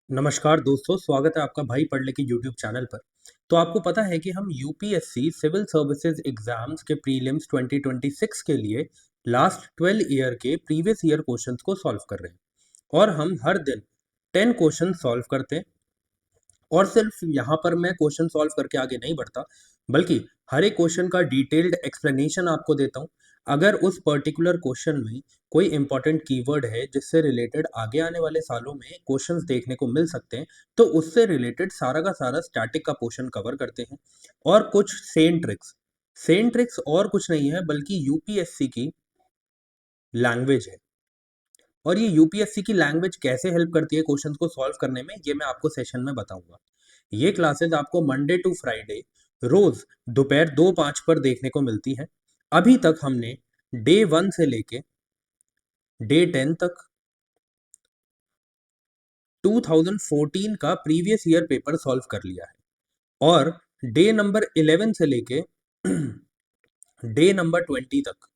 नमस्कार दोस्तों, स्वागत है आपका भाई पढ़ ले के यूट्यूब चैनल पर। तो आपको पता है कि हम यूपीएससी सिविल सर्विसेज एग्जाम्स के प्रीलिम्स 2026 के लिए लास्ट 12 ईयर के प्रीवियस ईयर क्वेश्चंस को सॉल्व कर रहे हैं और हम हर दिन 10 क्वेश्चन सॉल्व करते हैं। और सिर्फ यहाँ पर मैं क्वेश्चन सॉल्व करके आगे नहीं बढ़ता, बल्कि हर एक क्वेश्चन का डिटेल्ड एक्सप्लेनेशन आपको देता हूँ। अगर उस पर्टिकुलर क्वेश्चन में कोई इंपॉर्टेंट कीवर्ड है जिससे रिलेटेड आगे आने वाले सालों में क्वेश्चंस देखने को मिल सकते हैं, तो उससे रिलेटेड सारा का सारा स्टैटिक का पोर्शन कवर करते हैं। और कुछ सेम ट्रिक्स और कुछ नहीं है बल्कि यूपीएससी की लैंग्वेज है। और ये यूपीएससी की लैंग्वेज कैसे हेल्प करती है क्वेश्चंस को सॉल्व करने में, ये मैं आपको सेशन में बताऊंगा। ये क्लासेस आपको मंडे टू फ्राइडे रोज दोपहर 2:05 पर देखने को मिलती है। अभी तक हमने डे 1 से लेके डे 10 तक 2014 का प्रीवियस ईयर पेपर सॉल्व कर लिया है, और डे नंबर 11 से लेके डे नंबर 20 तक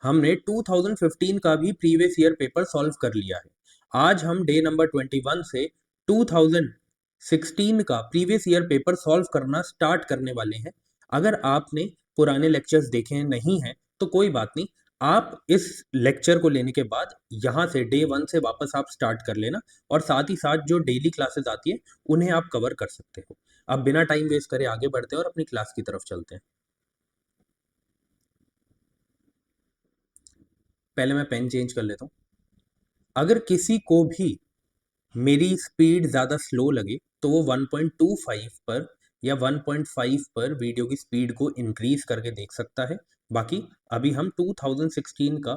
हमने 2015 का भी प्रीवियस ईयर पेपर सॉल्व कर लिया है। आज हम डे नंबर 21 से 2016 का प्रीवियस ईयर पेपर सॉल्व करना स्टार्ट करने वाले हैं। अगर आपने पुराने लेक्चर्स देखे नहीं हैं तो कोई बात नहीं, आप इस लेक्चर को लेने के बाद यहाँ से डे 1 से वापस आप स्टार्ट कर लेना, और साथ ही साथ जो डेली क्लासेस आती है उन्हें आप कवर कर सकते हो। अब बिना टाइम वेस्ट करे आगे बढ़ते हैं और अपनी क्लास की तरफ चलते हैं। पहले मैं पेन चेंज कर लेता हूँ। अगर किसी को भी मेरी स्पीड ज़्यादा स्लो लगे तो वो 1.25 पर या 1.5 पर वीडियो की स्पीड को इंक्रीज करके देख सकता है। बाकी अभी हम 2016 का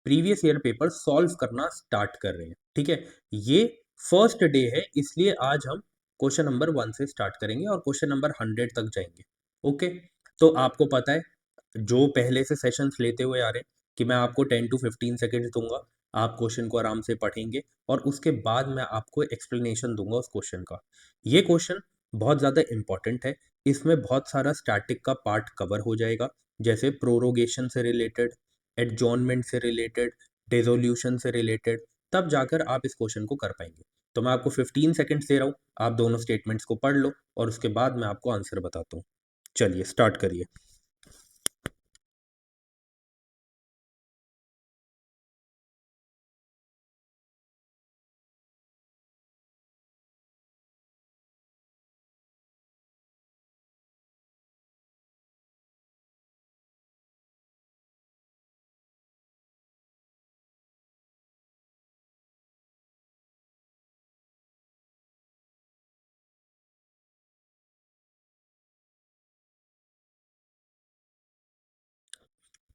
प्रीवियस ईयर पेपर सॉल्व करना स्टार्ट कर रहे हैं, ठीक है। ये फर्स्ट डे है, इसलिए आज हम क्वेश्चन नंबर 1 से स्टार्ट करेंगे और क्वेश्चन नंबर 100 तक जाएंगे। ओके, तो आपको पता है, जो पहले से सेशंस लेते हुए आ रहे हैं, कि मैं आपको 10 to 15 सेकेंड्स दूंगा, आप क्वेश्चन को आराम से पढ़ेंगे और उसके बाद मैं आपको एक्सप्लेनेशन दूंगा उस क्वेश्चन का। ये क्वेश्चन बहुत ज़्यादा इंपॉर्टेंट है। इसमें बहुत सारा स्टैटिक का पार्ट कवर हो जाएगा, जैसे प्रोरोगेशन से रिलेटेड, एडजॉर्नमेंट से रिलेटेड, डिसोल्यूशन से रिलेटेड। तब जाकर आप इस क्वेश्चन को कर पाएंगे। तो मैं आपको 15 सेकेंड्स दे रहा हूँ, आप दोनों स्टेटमेंट्स को पढ़ लो और उसके बाद मैं आपको आंसर बताता हूँ। चलिए स्टार्ट करिए।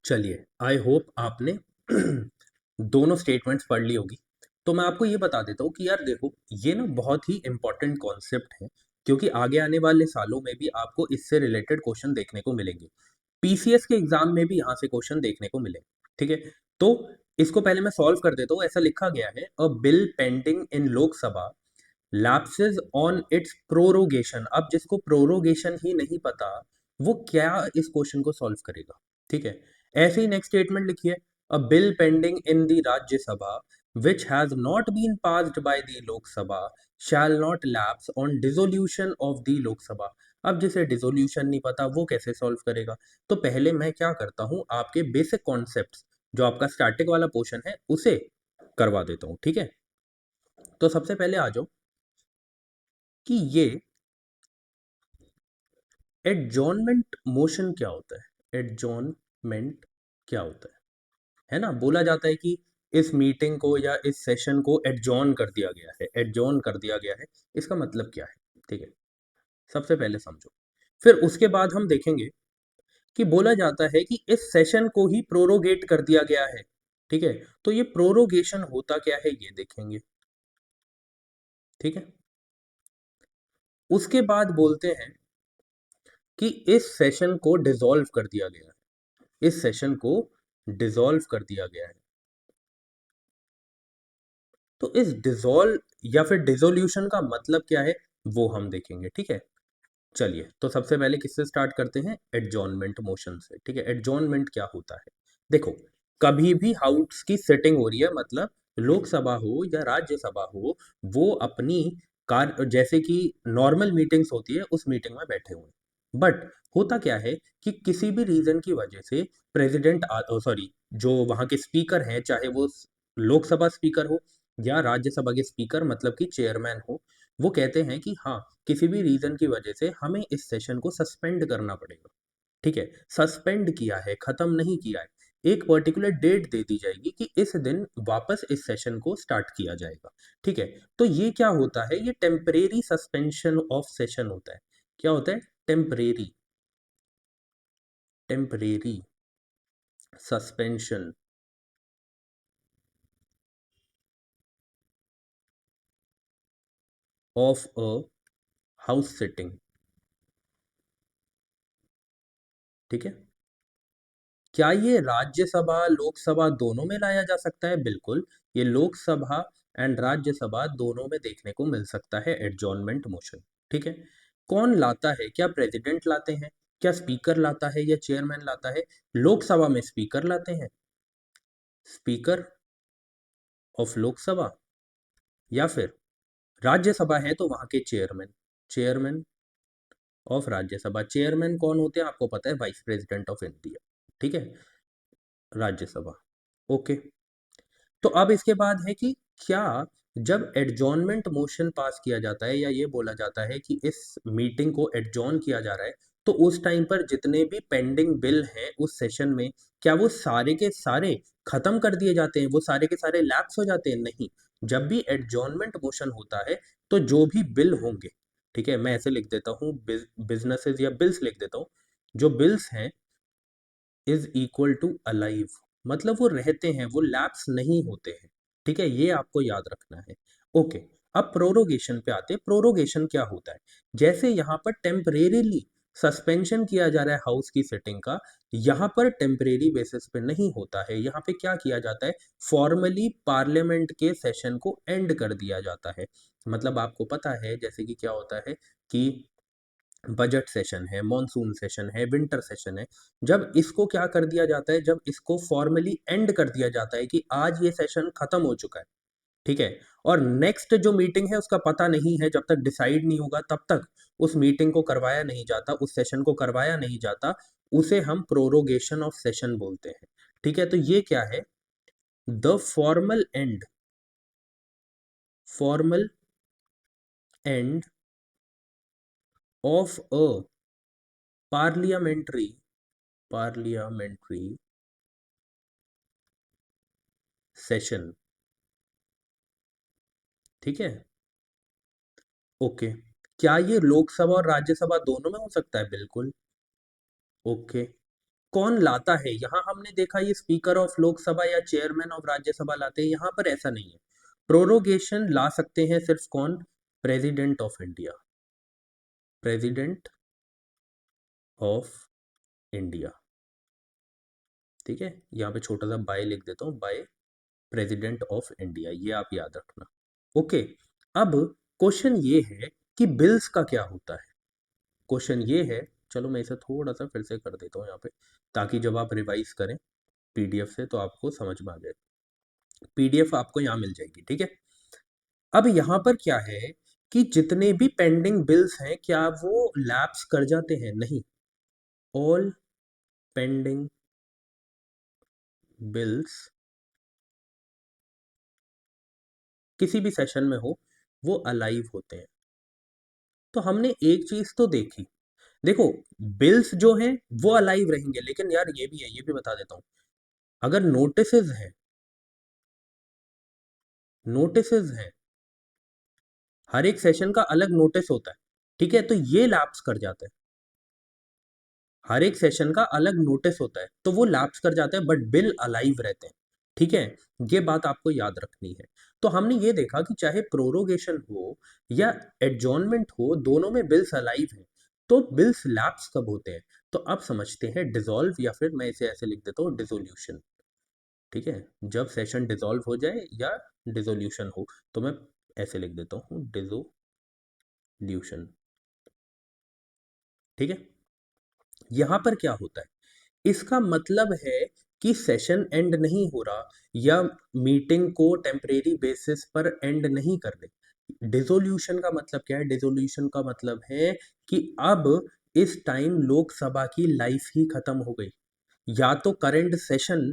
चलिए, आई होप आपने दोनों स्टेटमेंट्स पढ़ ली होगी। तो मैं आपको ये बता देता हूँ कि यार देखो, ये ना बहुत ही इंपॉर्टेंट कॉन्सेप्ट है, क्योंकि आगे आने वाले सालों में भी आपको इससे रिलेटेड क्वेश्चन देखने को मिलेंगे। पीसीएस के एग्जाम में भी यहाँ से क्वेश्चन देखने को मिले, ठीक है। तो इसको पहले मैं सॉल्व कर देता हूँ। ऐसा लिखा गया है, अ bill pending in Lok Sabha lapses on it's prorogation. अब जिसको प्रोरोगेशन ही नहीं पता, वो क्या इस क्वेश्चन को सॉल्व करेगा, ठीक है। ऐसे ही नेक्स्ट स्टेटमेंट लिखिए, अ bill pending in the Rajya Sabha which has not been passed by the Lok Sabha shall not lapse on dissolution of the Lok Sabha। अब जिसे डिसोल्यूशन नहीं पता वो कैसे सॉल्व करेगा। तो पहले मैं क्या करता हूँ, आपके बेसिक कॉन्सेप्ट्स, जो आपका स्टैटिक वाला पोर्शन है उसे करवा देता हूँ, ठीक है। तो सबसे पहले आ जाओ कि ये एडजॉर्नमेंट मोशन क्या होता है। एडजॉर्नमेंट क्या होता है ना। बोला जाता है कि इस मीटिंग को या इस सेशन को एडजॉर्न कर दिया गया है, एडजॉर्न कर दिया गया है। इसका मतलब क्या है, ठीक है, सबसे पहले समझो। फिर उसके बाद हम देखेंगे कि बोला जाता है कि इस सेशन को ही प्रोरोगेट कर दिया गया है, ठीक है। तो ये प्रोरोगेशन होता क्या है ये देखेंगे, ठीक है। उसके बाद बोलते हैं कि इस सेशन को डिसॉल्व कर दिया गया है, इस सेशन को डिसॉल्व कर दिया गया है। तो इस डिसॉल्व या फिर डिसोल्यूशन का मतलब क्या है वो हम देखेंगे, ठीक है। चलिए, तो सबसे पहले किससे स्टार्ट करते हैं, एडजॉर्नमेंट मोशन से, ठीक है। एडजॉर्नमेंट क्या होता है, देखो, कभी भी हाउस की सेटिंग हो रही है, मतलब लोकसभा हो या राज्यसभा हो, वो अपनी कार्य जैसे कि नॉर्मल मीटिंग्स होती है उस मीटिंग में बैठे हुए हैं। बट होता क्या है कि किसी भी रीजन की वजह से प्रेसिडेंट सॉरी, जो वहाँ के स्पीकर हैं, चाहे वो लोकसभा स्पीकर हो या राज्यसभा के स्पीकर मतलब कि चेयरमैन हो, वो कहते हैं कि हाँ, किसी भी रीजन की वजह से हमें इस सेशन को सस्पेंड करना पड़ेगा। ठीक है, सस्पेंड किया है, खत्म नहीं किया है। एक पर्टिकुलर डेट दे दी जाएगी कि इस दिन वापस इस सेशन को स्टार्ट किया जाएगा। ठीक है, तो ये क्या होता है, ये टेम्परेरी सस्पेंशन ऑफ सेशन होता है। क्या होता है? Temporary, temporary suspension of a house sitting. ठीक है, क्या ये राज्यसभा लोकसभा दोनों में लाया जा सकता है? बिल्कुल, ये लोकसभा एंड राज्यसभा दोनों में देखने को मिल सकता है एडजॉर्नमेंट मोशन। ठीक है, कौन लाता है? क्या प्रेसिडेंट लाते हैं, क्या स्पीकर लाता है या चेयरमैन लाता है? लोकसभा में स्पीकर लाते हैं, स्पीकर ऑफ लोकसभा, या फिर राज्यसभा है तो वहां के chairman, chairman of Rajya Sabha. Chairman कौन होते हैं आपको पता है? Vice president of India. ठीक है, राज्यसभा। ओके, तो अब इसके बाद है कि क्या जब एडजॉर्नमेंट मोशन पास किया जाता है या ये बोला जाता है कि इस मीटिंग को एडजॉर्न किया जा रहा है, तो उस टाइम पर जितने भी पेंडिंग बिल हैं उस सेशन में, क्या वो सारे के सारे खत्म कर दिए जाते हैं, वो सारे के सारे लैप्स हो जाते हैं? नहीं, जब भी एडजॉर्नमेंट मोशन होता है तो जो भी बिल होंगे, ठीक है, मैं ऐसे लिख देता हूँ, बिजनेसेस या बिल्स लिख देता हूँ, जो बिल्स हैं इज इक्वल टू अलाइव, मतलब वो रहते हैं, वो लैप्स नहीं होते हैं। ठीक है, ये आपको याद रखना है। ओके, अब प्रोरोगेशन पे आते हैं। प्रोरोगेशन क्या होता है? जैसे यहाँ पर टेम्परेरीली सस्पेंशन किया जा रहा है हाउस की सेटिंग का, यहाँ पर टेम्परेरी बेसिस पे नहीं होता है। यहाँ पे क्या किया जाता है? फॉर्मली पार्लियामेंट के सेशन को एंड कर दिया जाता है। मतलब आपको पता है जैसे कि क्या होता है कि बजट सेशन है, मॉनसून सेशन है, विंटर सेशन है, जब इसको क्या कर दिया जाता है, जब इसको फॉर्मली एंड कर दिया जाता है कि आज ये सेशन खत्म हो चुका है, ठीक है, और नेक्स्ट जो मीटिंग है उसका पता नहीं है, जब तक डिसाइड नहीं होगा तब तक उस मीटिंग को करवाया नहीं जाता, उस सेशन को करवाया नहीं जाता, उसे हम प्रोरोगेशन ऑफ सेशन बोलते हैं। ठीक है, तो ये क्या है? The formal and, formal end of a parliamentary, parliamentary session. ठीक है, ओके, क्या ये लोकसभा और राज्यसभा दोनों में हो सकता है? बिल्कुल। ओके, कौन लाता है? यहां हमने देखा ये स्पीकर ऑफ लोकसभा या चेयरमैन ऑफ राज्यसभा लाते हैं, यहां पर ऐसा नहीं है। प्रोरोगेशन ला सकते हैं सिर्फ कौन? President of India, president of India. ठीक है, यहाँ पे छोटा सा बाय लिख देता हूँ, बाय प्रेसिडेंट ऑफ इंडिया, ये आप याद रखना। ओके, अब क्वेश्चन ये है कि बिल्स का क्या होता है? क्वेश्चन ये है, चलो मैं इसे थोड़ा सा फिर से कर देता हूँ यहाँ पे, ताकि जब आप रिवाइज करें पीडीएफ से तो आपको समझ में आ जाए। पीडीएफ आपको यहाँ मिल जाएगी। ठीक है, अब यहाँ पर क्या है कि जितने भी पेंडिंग बिल्स हैं क्या वो लैप्स कर जाते हैं? नहीं, ऑल पेंडिंग बिल्स किसी भी सेशन में हो वो अलाइव होते हैं। तो हमने एक चीज तो देखी, देखो, बिल्स जो हैं वो अलाइव रहेंगे, लेकिन यार ये भी है, ये भी बता देता हूँ, अगर नोटिसेस हैं, नोटिसेस हैं, हर एक सेशन का अलग नोटिस होता है, ठीक है, तो ये लैप्स कर जाता है। हर एक सेशन का अलग नोटिस होता है तो वो लैप्स कर जाता है, बट बिल अलाइव रहते हैं। ठीक है, ये बात आपको याद रखनी है। तो हमने ये देखा कि चाहे प्रोरोगेशन हो या एडजॉर्नमेंट हो, दोनों में बिल्स अलाइव हैं। तो बिल्स लैप्स कब होते हैं? तो अब समझते हैं डिसॉल्व, या फिर मैं इसे ऐसे लिख देता हूँ, डिसोल्यूशन। ठीक है, जब सेशन डिसॉल्व हो जाए या डिसोल्यूशन हो, तो मैं ऐसे लिख देता हूँ, डिसोल्यूशन। ठीक है, यहां पर क्या होता है? इसका मतलब है कि सेशन एंड नहीं हो रहा या मीटिंग को टेम्परेरी बेसिस पर एंड नहीं कर रहे। डिसोल्यूशन का मतलब क्या है? डिसोल्यूशन का मतलब है कि अब इस टाइम लोकसभा की लाइफ ही खत्म हो गई। या तो करंट सेशन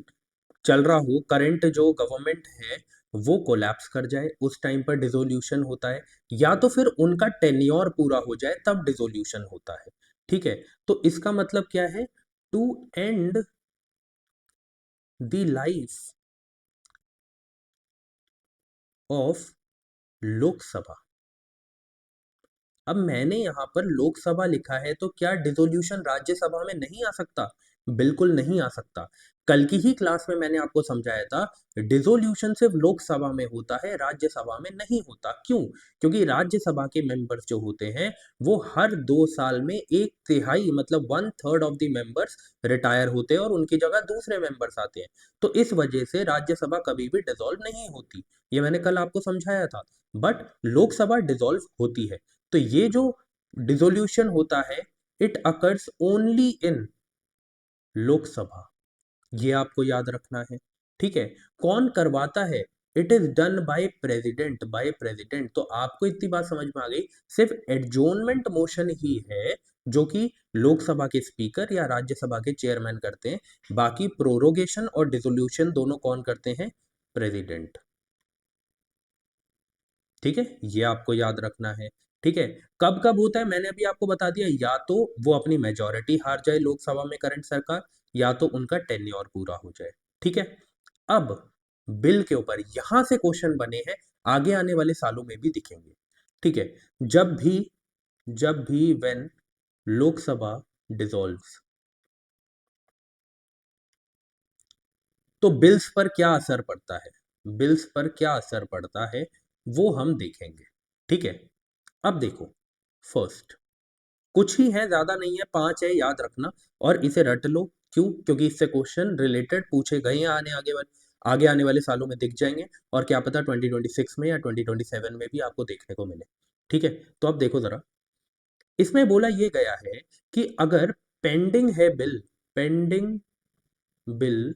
चल रहा हो, करंट जो गवर्नमेंट है वो कोलैप्स कर जाए, उस टाइम पर डिसोल्यूशन होता है, या तो फिर उनका टेन्योर पूरा हो जाए तब डिसोल्यूशन होता है। ठीक है, तो इसका मतलब क्या है? To end the life of Lok Sabha. अब मैंने यहाँ पर लोकसभा लिखा है, तो क्या डिसोल्यूशन राज्यसभा में नहीं आ सकता? बिल्कुल नहीं आ सकता। कल की ही क्लास में मैंने आपको समझाया था, डिसोल्यूशन सिर्फ लोकसभा में होता है, राज्यसभा में नहीं होता। क्यों? क्योंकि राज्यसभा के मेंबर्स जो होते हैं वो हर 2 साल में एक तिहाई मतलब 1/3 ऑफ द मेंबर्स रिटायर होते हैं और उनकी जगह दूसरे मेंबर्स आते हैं। तो इस वजह से राज्यसभा कभी भी डिसॉल्व नहीं होती। ये मैंने कल आपको समझाया था। बट लोकसभा डिसॉल्व होती है। तो ये जो डिसोल्यूशन होता है, it occurs only in Lok Sabha. ये आपको याद रखना है। ठीक है, कौन करवाता है? It is done by president, by president. तो आपको इतनी बात समझ में आ गई, सिर्फ एडजोर्नमेंट मोशन ही है जो कि लोकसभा के स्पीकर या राज्यसभा के चेयरमैन करते हैं। बाकी प्रोरोगेशन और डिसोल्यूशन दोनों कौन करते हैं? प्रेसिडेंट। ठीक है, ये आपको याद रखना है। ठीक है, कब कब होता है मैंने अभी आपको बता दिया, या तो वो अपनी मेजोरिटी हार जाए लोकसभा में करंट सरकार, या तो उनका टेन्योर पूरा हो जाए। ठीक है, अब बिल के ऊपर यहां से क्वेश्चन बने हैं, आगे आने वाले सालों में भी दिखेंगे। ठीक है, जब भी व्हेन लोकसभा डिसॉल्व्स, तो बिल्स पर क्या असर पड़ता है? बिल्स पर क्या असर पड़ता है वो हम देखेंगे। ठीक है, अब देखो, फर्स्ट कुछ ही है, ज्यादा नहीं है, 5 है, याद रखना और इसे रट लो। क्यों? क्योंकि इससे क्वेश्चन रिलेटेड पूछे गए हैं, आगे आने वाले सालों में दिख जाएंगे, और क्या पता 2026 में या 2027 में भी आपको देखने को मिले। ठीक है, तो अब देखो जरा, इसमें बोला ये गया है कि अगर पेंडिंग है bill, pending bill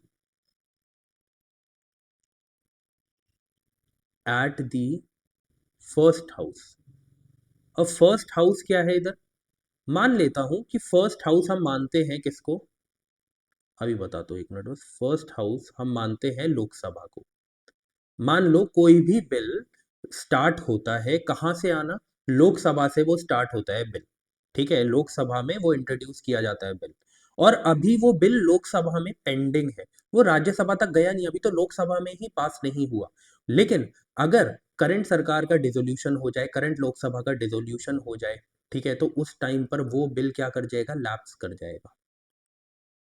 at the first house. अब फर्स्ट हाउस क्या है इधर? मान लेता हूं कि फर्स्ट हाउस हम मानते हैं किसको? अभी बताता हूँ, एक मिनट बस। फर्स्ट हाउस हम मानते हैं लोकसभा को। मान लो कोई भी बिल स्टार्ट होता है, कहाँ से आना? लोकसभा से वो स्टार्ट होता है बिल। ठीक है, लोकसभा में वो इंट्रोड्यूस किया जाता है बिल, और अभी वो बिल लोकसभा में पेंडिंग है, वो राज्यसभा तक गया नहीं, अभी तो लोकसभा में ही पास नहीं हुआ। लेकिन अगर करंट सरकार का डिसोल्यूशन हो जाए, करंट लोकसभा का डिसोल्यूशन हो जाए, ठीक है, तो उस टाइम पर वो बिल क्या कर जाएगा? लैप्स कर जाएगा।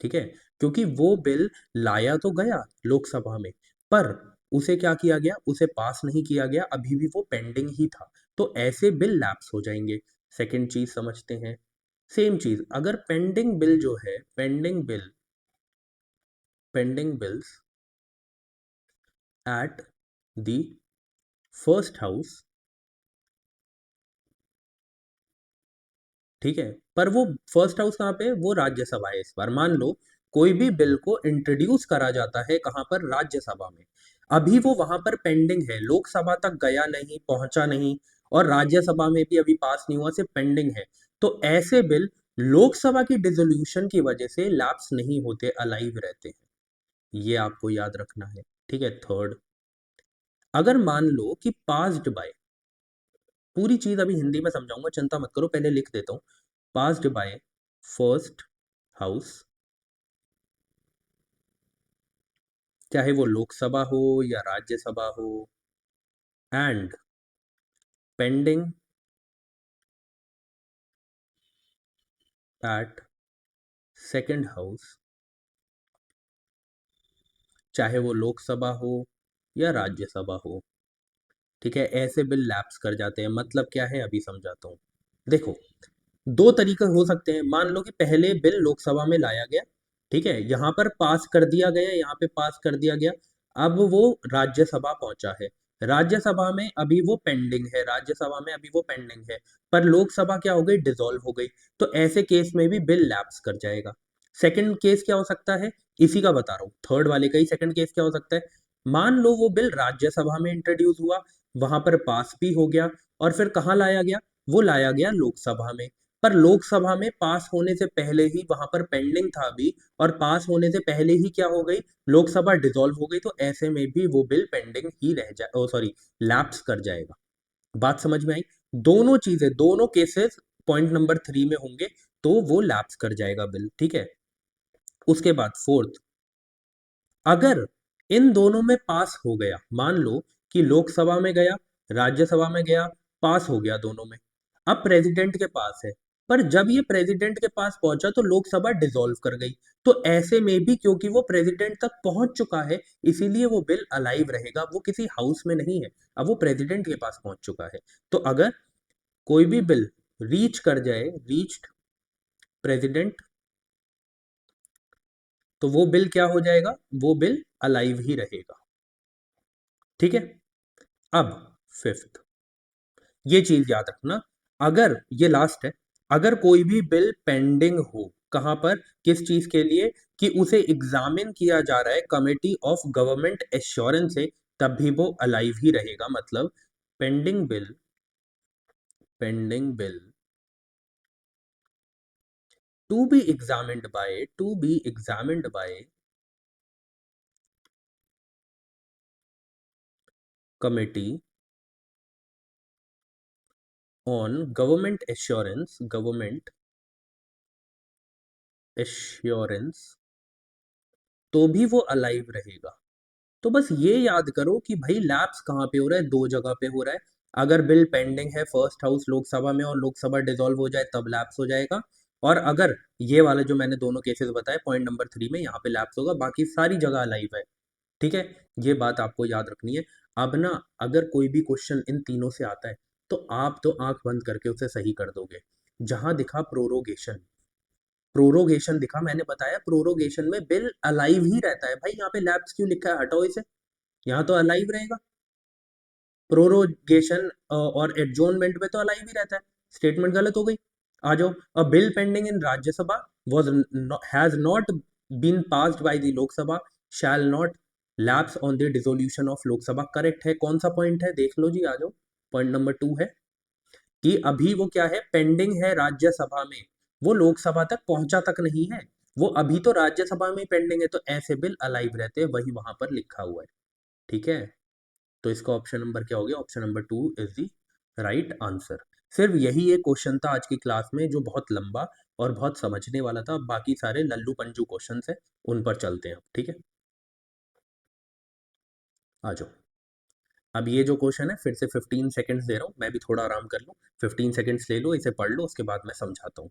ठीक है, क्योंकि वो बिल लाया तो गया लोकसभा में, पर उसे क्या किया गया? उसे पास नहीं किया गया, अभी भी वो पेंडिंग ही था। तो ऐसे बिल लैप्स हो जाएंगे। सेकंड चीज समझते हैं, सेम चीज, अगर पेंडिंग बिल जो है, pending bills at the first house, ठीक है, पर वो फर्स्ट हाउस कहाँ पे है? वो राज्यसभा है। इस बार मान लो कोई भी बिल को इंट्रोड्यूस करा जाता है, कहाँ पर? राज्यसभा में। अभी वो वहां पर पेंडिंग है, लोकसभा तक गया नहीं, पहुंचा नहीं, और राज्यसभा में भी अभी पास नहीं हुआ, सिर्फ पेंडिंग है। तो ऐसे बिल लोकसभा की डिसोल्यूशन की वजह से लैप्स नहीं होते, अलाइव रहते हैं। ये आपको याद रखना है। ठीक है, थर्ड, अगर मान लो कि पास्ड बाय, पूरी चीज अभी हिंदी में समझाऊंगा, चिंता मत करो, पहले लिख देता हूं। पास्ड बाय फर्स्ट हाउस, चाहे वो लोकसभा हो या राज्यसभा हो, and pending at second house, चाहे वो लोकसभा हो या राज्यसभा हो। ठीक है, ऐसे बिल लैप्स कर जाते हैं। मतलब क्या है, अभी समझाता हूँ। देखो, दो तरीके हो सकते हैं। मान लो कि पहले बिल लोकसभा में लाया गया, ठीक है, यहाँ पर पास कर दिया गया, यहाँ पे पास कर दिया गया, अब वो राज्यसभा पहुंचा है, राज्यसभा में अभी वो पेंडिंग है, राज्यसभा में अभी वो पेंडिंग है, पर लोकसभा क्या हो गई? डिसॉल्व हो गई। तो ऐसे केस में भी बिल लैप्स कर जाएगा। सेकंड केस क्या हो सकता है, इसी का बता रहा हूं, थर्ड वाले का ही सेकंड केस क्या हो सकता है। मान लो वो बिल राज्यसभा में इंट्रोड्यूस हुआ, वहां पर पास भी हो गया, और फिर कहाँ लाया गया, वो लाया गया लोकसभा में। पर लोकसभा में पास होने से पहले ही वहां पर पेंडिंग था अभी, और पास होने से पहले ही क्या हो गई, लोकसभा डिसॉल्व हो गई, तो ऐसे में भी वो बिल पेंडिंग ही रह जाए, ओ सॉरी, लैप्स कर जाएगा। बात समझ में आई। दोनों चीजें, दोनों केसेस पॉइंट नंबर 3 में होंगे, तो वो लैप्स कर जाएगा बिल, ठीक है। उसके बाद फोर्थ, अगर इन दोनों में पास हो गया, मान लो कि लोकसभा में गया, राज्यसभा में गया, पास हो गया दोनों में, अब प्रेसिडेंट के पास है, पर जब ये प्रेसिडेंट के पास पहुंचा तो लोकसभा डिसॉल्व कर गई, तो ऐसे में भी क्योंकि वो प्रेसिडेंट तक पहुंच चुका है, इसीलिए वो बिल अलाइव रहेगा, वो किसी हाउस में नहीं है, अब वो प्रेसिडेंट के पास पहुंच चुका है। तो अगर कोई भी बिल रीच कर जाए, रीच्ड प्रेसिडेंट, तो वो बिल क्या हो जाएगा, वो बिल अलाइव ही रहेगा, ठीक है। अब फिफ्थ, ये चीज याद रखना, अगर ये लास्ट है, अगर कोई भी बिल पेंडिंग हो, कहां पर, किस चीज के लिए, कि उसे एग्जामिन किया जा रहा है कमेटी ऑफ गवर्नमेंट एश्योरेंस से, तब भी वो अलाइव ही रहेगा। मतलब pending bill, pending bill to be examined by committee on government assurance, तो भी वो अलाइव रहेगा। तो बस ये याद करो कि भाई लैप्स कहाँ पे हो रहा है, दो जगह पे हो रहा है। अगर बिल पेंडिंग है फर्स्ट हाउस लोकसभा में और लोकसभा डिसॉल्व हो जाए तब लैप्स हो जाएगा, और अगर ये वाले जो मैंने दोनों केसेस बताए पॉइंट नंबर 3 में, यहाँ पे लैप्स होगा, बाकी सारी जगह अलाइव है, ठीक है। ये बात आपको याद रखनी है। अब ना, अगर कोई भी क्वेश्चन इन तीनों से आता है, तो आप तो आंख बंद करके उसे सही कर दोगे। जहां दिखा प्रोरोगेशन, प्रोरोगेशन दिखा, मैंने बताया प्रोरोगेशन में बिल अलाइव ही रहता है भाई, यहाँ पे लैप्स क्यों लिखा है, हटाओ इसे, यहाँ तो अलाइव रहेगा। प्रोरोगेशन और एडजोर्नमेंट में तो अलाइव ही रहता है। स्टेटमेंट गलत हो गई। आ जाओ, a bill pending in Rajya Sabha was has not been passed by the Lok Sabha shall not lapse on the dissolution of Lok Sabha. Correct है, कौन सा पॉइंट है देख लो जी, आ जाओ। पॉइंट नंबर 2 है कि अभी वो क्या है, पेंडिंग है राज्यसभा में, वो लोकसभा तक पहुंचा तक नहीं है, वो अभी तो राज्यसभा में पेंडिंग है, तो ऐसे बिल अलाइव रहते हैं, वही वहां पर लिखा हुआ है, ठीक है। तो इसका ऑप्शन नंबर क्या हो गया, option number 2 is the right answer. सिर्फ यही एक क्वेश्चन था आज की क्लास में जो बहुत लंबा और बहुत समझने वाला था, बाकी सारे लल्लू पंजू क्वेश्चन है, उन पर चलते हैं अब, ठीक है। आ जाओ। अब ये जो क्वेश्चन है फिर से 15 सेकंड्स दे रहा हूँ, मैं भी थोड़ा आराम कर लूँ, 15 सेकंड्स ले लो, इसे पढ़ लो, उसके बाद मैं समझाता हूँ।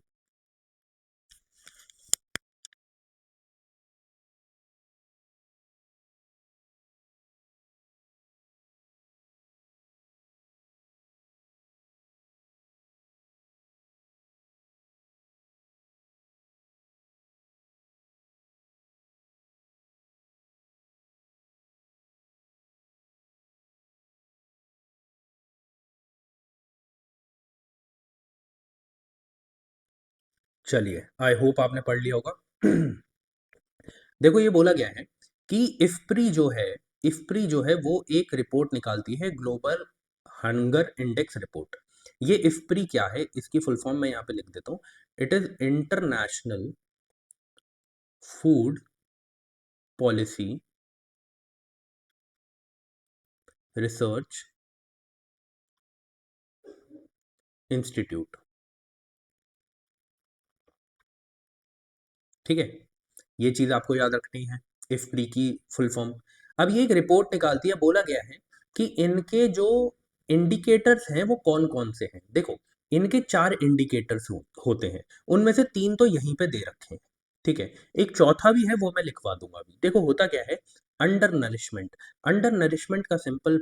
चलिए, आई होप आपने पढ़ लिया होगा। देखो ये बोला गया है कि इफ्प्री जो है, इफ्प्री जो है वो एक रिपोर्ट निकालती है, ग्लोबल हंगर इंडेक्स रिपोर्ट। ये इफ्प्री क्या है, इसकी फुल फॉर्म मैं यहाँ पे लिख देता हूँ। It is international food policy research institute, ठीक है। ये चीज आपको याद रखनी है, इफ्प्री की फुल फॉर्म। अब ये एक रिपोर्ट निकालती है, बोला गया है कि इनके जो इंडिकेटर्स हैं वो कौन कौन से हैं। देखो, इनके 4 इंडिकेटर्स होते हैं, उनमें से 3 तो यहीं पे दे रखे हैं, ठीक है। एक चौथा भी है, वो मैं लिखवा दूंगा अभी। देखो होता क्या है, अंडर नरिशमेंट। अंडर नरिशमेंट का सिंपल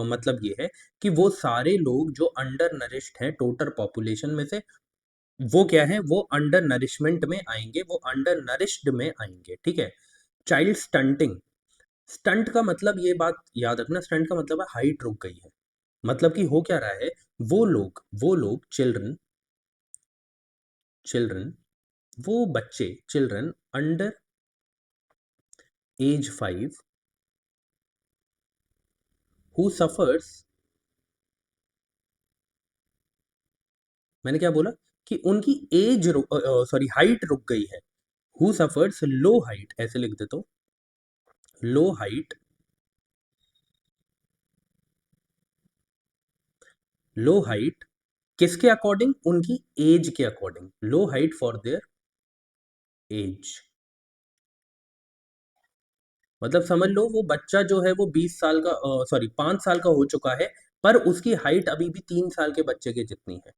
मतलब ये है कि वो सारे लोग जो अंडर नरिश्ड हैं टोटल पॉपुलेशन में से, वो क्या है, वो अंडर नरिशमेंट में आएंगे, वो अंडर नरिश्ड में आएंगे, ठीक है। चाइल्ड स्टंटिंग, स्टंट का मतलब, ये बात याद रखना, स्टंट का मतलब है हाइट रुक गई है। मतलब कि हो क्या रहा है, वो लोग चिल्ड्रन चिल्ड्रन वो बच्चे, children under age 5 who suffers, मैंने क्या बोला कि उनकी एज सॉरी हाइट रुक गई है, हु सफर्स लो हाइट, ऐसे लिख देता हूं, लो हाइट, लो हाइट किसके अकॉर्डिंग, उनकी एज के according, low height for their age. मतलब समझ लो वो बच्चा जो है वो 20 साल का, सॉरी 5 साल का हो चुका है, पर उसकी हाइट अभी भी 3 साल के बच्चे के जितनी है।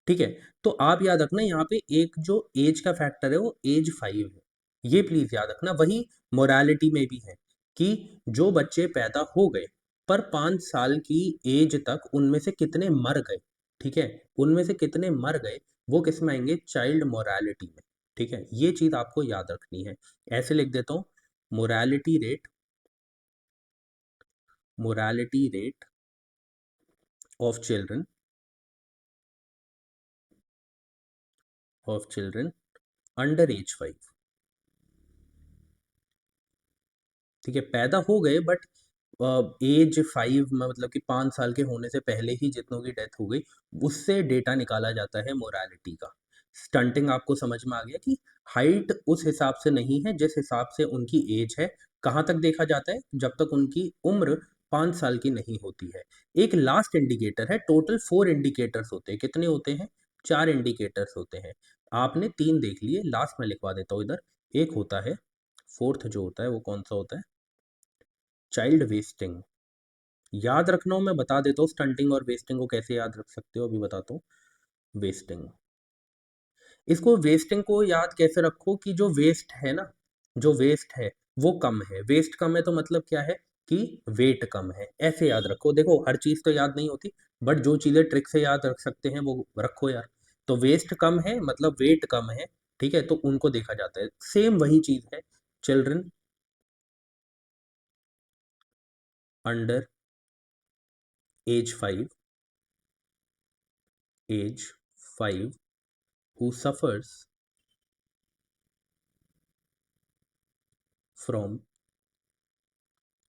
ठीक है, तो आप याद रखना यहाँ पे एक जो एज का फैक्टर है वो एज 5 है, ये प्लीज याद रखना। वही मोरालिटी में भी है कि जो बच्चे पैदा हो गए पर 5 साल की एज तक उनमें से कितने मर गए, ठीक है, उनमें से कितने मर गए, वो किस में आएंगे, चाइल्ड मोरालिटी में। ठीक है, ये चीज आपको याद रखनी है। ऐसे लिख देता हूँ, morality rate, morality rate of children under age 5। ठीक है, पैदा हो गए बट एज 5 में, मतलब कि 5 साल के होने से पहले ही जितनों की डेथ हो गई, उससे डेटा निकाला जाता है मोरालिटी का। स्टंटिंग आपको समझ में आ गया कि हाइट उस हिसाब से नहीं है जिस हिसाब से उनकी एज है। कहाँ तक देखा जाता है, जब तक उनकी उम्र 5 साल की नहीं होती है। एक लास्ट इंडिकेटर है, टोटल 4 इंडिकेटर्स होते हैं, कितने होते हैं, 4 इंडिकेटर्स होते हैं। आपने 3 देख लिए, लास्ट में लिखवा देता हूँ इधर। एक होता है, फोर्थ जो होता है वो कौन सा होता है, चाइल्ड वेस्टिंग। याद रखना हो, मैं बता देता हूँ स्टंटिंग और वेस्टिंग को कैसे याद रख सकते हो, अभी बताता हूँ। वेस्टिंग, इसको वेस्टिंग को याद कैसे रखो कि जो वेस्ट है ना, जो वेस्ट है वो कम है, वेस्ट कम है तो मतलब क्या है कि वेट कम है, ऐसे याद रखो। देखो हर चीज तो याद नहीं होती, बट जो चीजें ट्रिक से याद रख सकते हैं वो रखो यार। तो वेस्ट कम है मतलब वेट कम है, ठीक है, तो उनको देखा जाता है। सेम वही चीज है, children under age 5, age 5 who suffers from,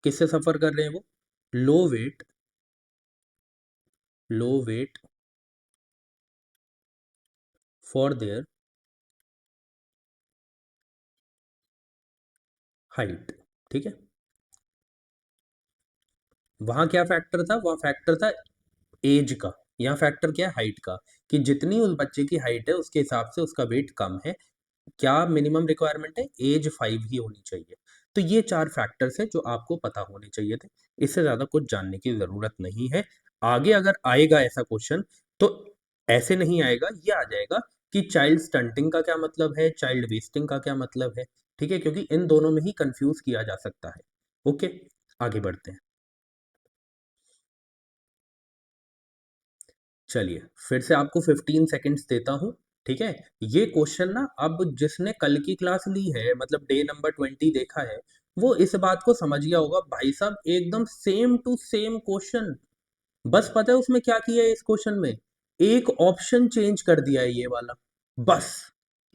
किससे सफर कर रहे हैं वो, low weight, low weight for their height. ठीक है, वहां क्या फैक्टर था, वहां फैक्टर था एज का, यहाँ फैक्टर क्या है, हाइट का, कि जितनी उस बच्चे की हाइट है उसके हिसाब से उसका वेट कम है। क्या मिनिमम रिक्वायरमेंट है, एज 5 ही होनी चाहिए। तो ये 4 फैक्टर्स है जो आपको पता होने चाहिए थे, इससे ज्यादा कुछ जानने की जरूरत नहीं है। आगे अगर आएगा ऐसा क्वेश्चन तो ऐसे नहीं आएगा, ये आ जाएगा कि चाइल्ड स्टंटिंग का क्या मतलब है, चाइल्ड वेस्टिंग का क्या मतलब है। ठीक है, क्योंकि इन दोनों में ही कंफ्यूज किया जा सकता है। ओके, आगे बढ़ते हैं। चलिए, फिर से आपको 15 सेकेंड्स देता हूँ। ठीक है, ये क्वेश्चन ना, अब जिसने कल की क्लास ली है, मतलब डे नंबर 20 देखा है, वो इस बात को समझ गया होगा भाई साहब, एकदम सेम टू सेम क्वेश्चन। बस पता है उसमें क्या किया है, इस क्वेश्चन में एक ऑप्शन चेंज कर दिया है, ये वाला, बस,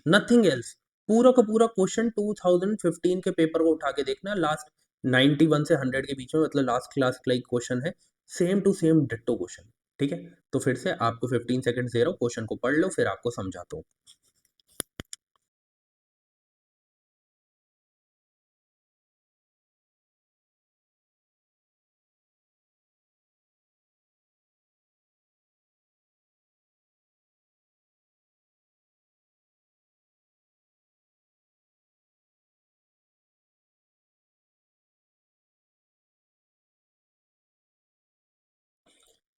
नथिंग एल्स। पूरा का पूरा क्वेश्चन 2015 के पेपर को उठा के देखना, लास्ट 91 से 100 के बीच में, मतलब लास्ट क्लास का क्वेश्चन है, same to same ditto question. ठीक है, तो फिर से आपको 15 सेकंड दे रहा हूँ, क्वेश्चन को पढ़ लो फिर आपको समझाता हूँ।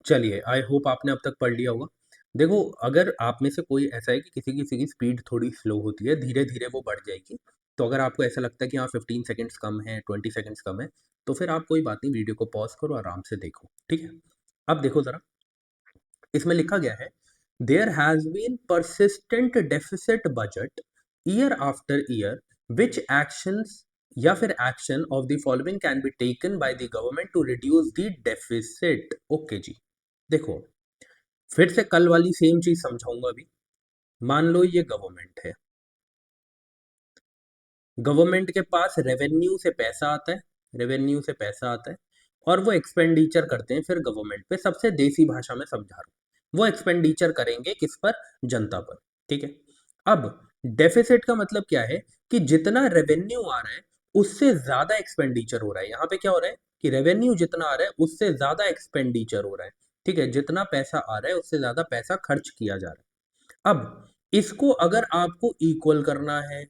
चलिए, आई होप आपने अब तक पढ़ लिया होगा। देखो, अगर आप में से कोई ऐसा है कि किसी की स्पीड थोड़ी स्लो होती है, धीरे धीरे वो बढ़ जाएगी, तो अगर आपको ऐसा लगता है कि हाँ 15 सेकेंड्स कम है, 20 सेकेंड्स कम है, तो फिर आप कोई बात नहीं, वीडियो को पॉज करो, आराम से देखो। ठीक है, अब देखो जरा, इसमें लिखा गया है, there has been persistent deficit budget year after year, which actions या फिर action of the following can be taken by the government to reduce the deficit. Okay जी, देखो फिर से कल वाली सेम चीज समझाऊंगा अभी। मान लो ये गवर्नमेंट है, गवर्नमेंट के पास रेवेन्यू से पैसा आता है, रेवेन्यू से पैसा आता है, और वो एक्सपेंडिचर करते हैं फिर गवर्नमेंट पे। सबसे देसी भाषा में समझा रहा हूँ, वो एक्सपेंडिचर करेंगे किस पर? जनता पर। ठीक है। अब डेफिसिट का मतलब क्या है? कि जितना रेवेन्यू आ रहा है उससे ज्यादा एक्सपेंडिचर हो रहा है। यहाँ पे क्या हो रहा है कि रेवेन्यू जितना आ रहा है उससे ज्यादा एक्सपेंडिचर हो रहा है। ठीक है, जितना पैसा आ रहा है उससे ज्यादा पैसा खर्च किया जा रहा है। अब इसको अगर आपको इक्वल करना है,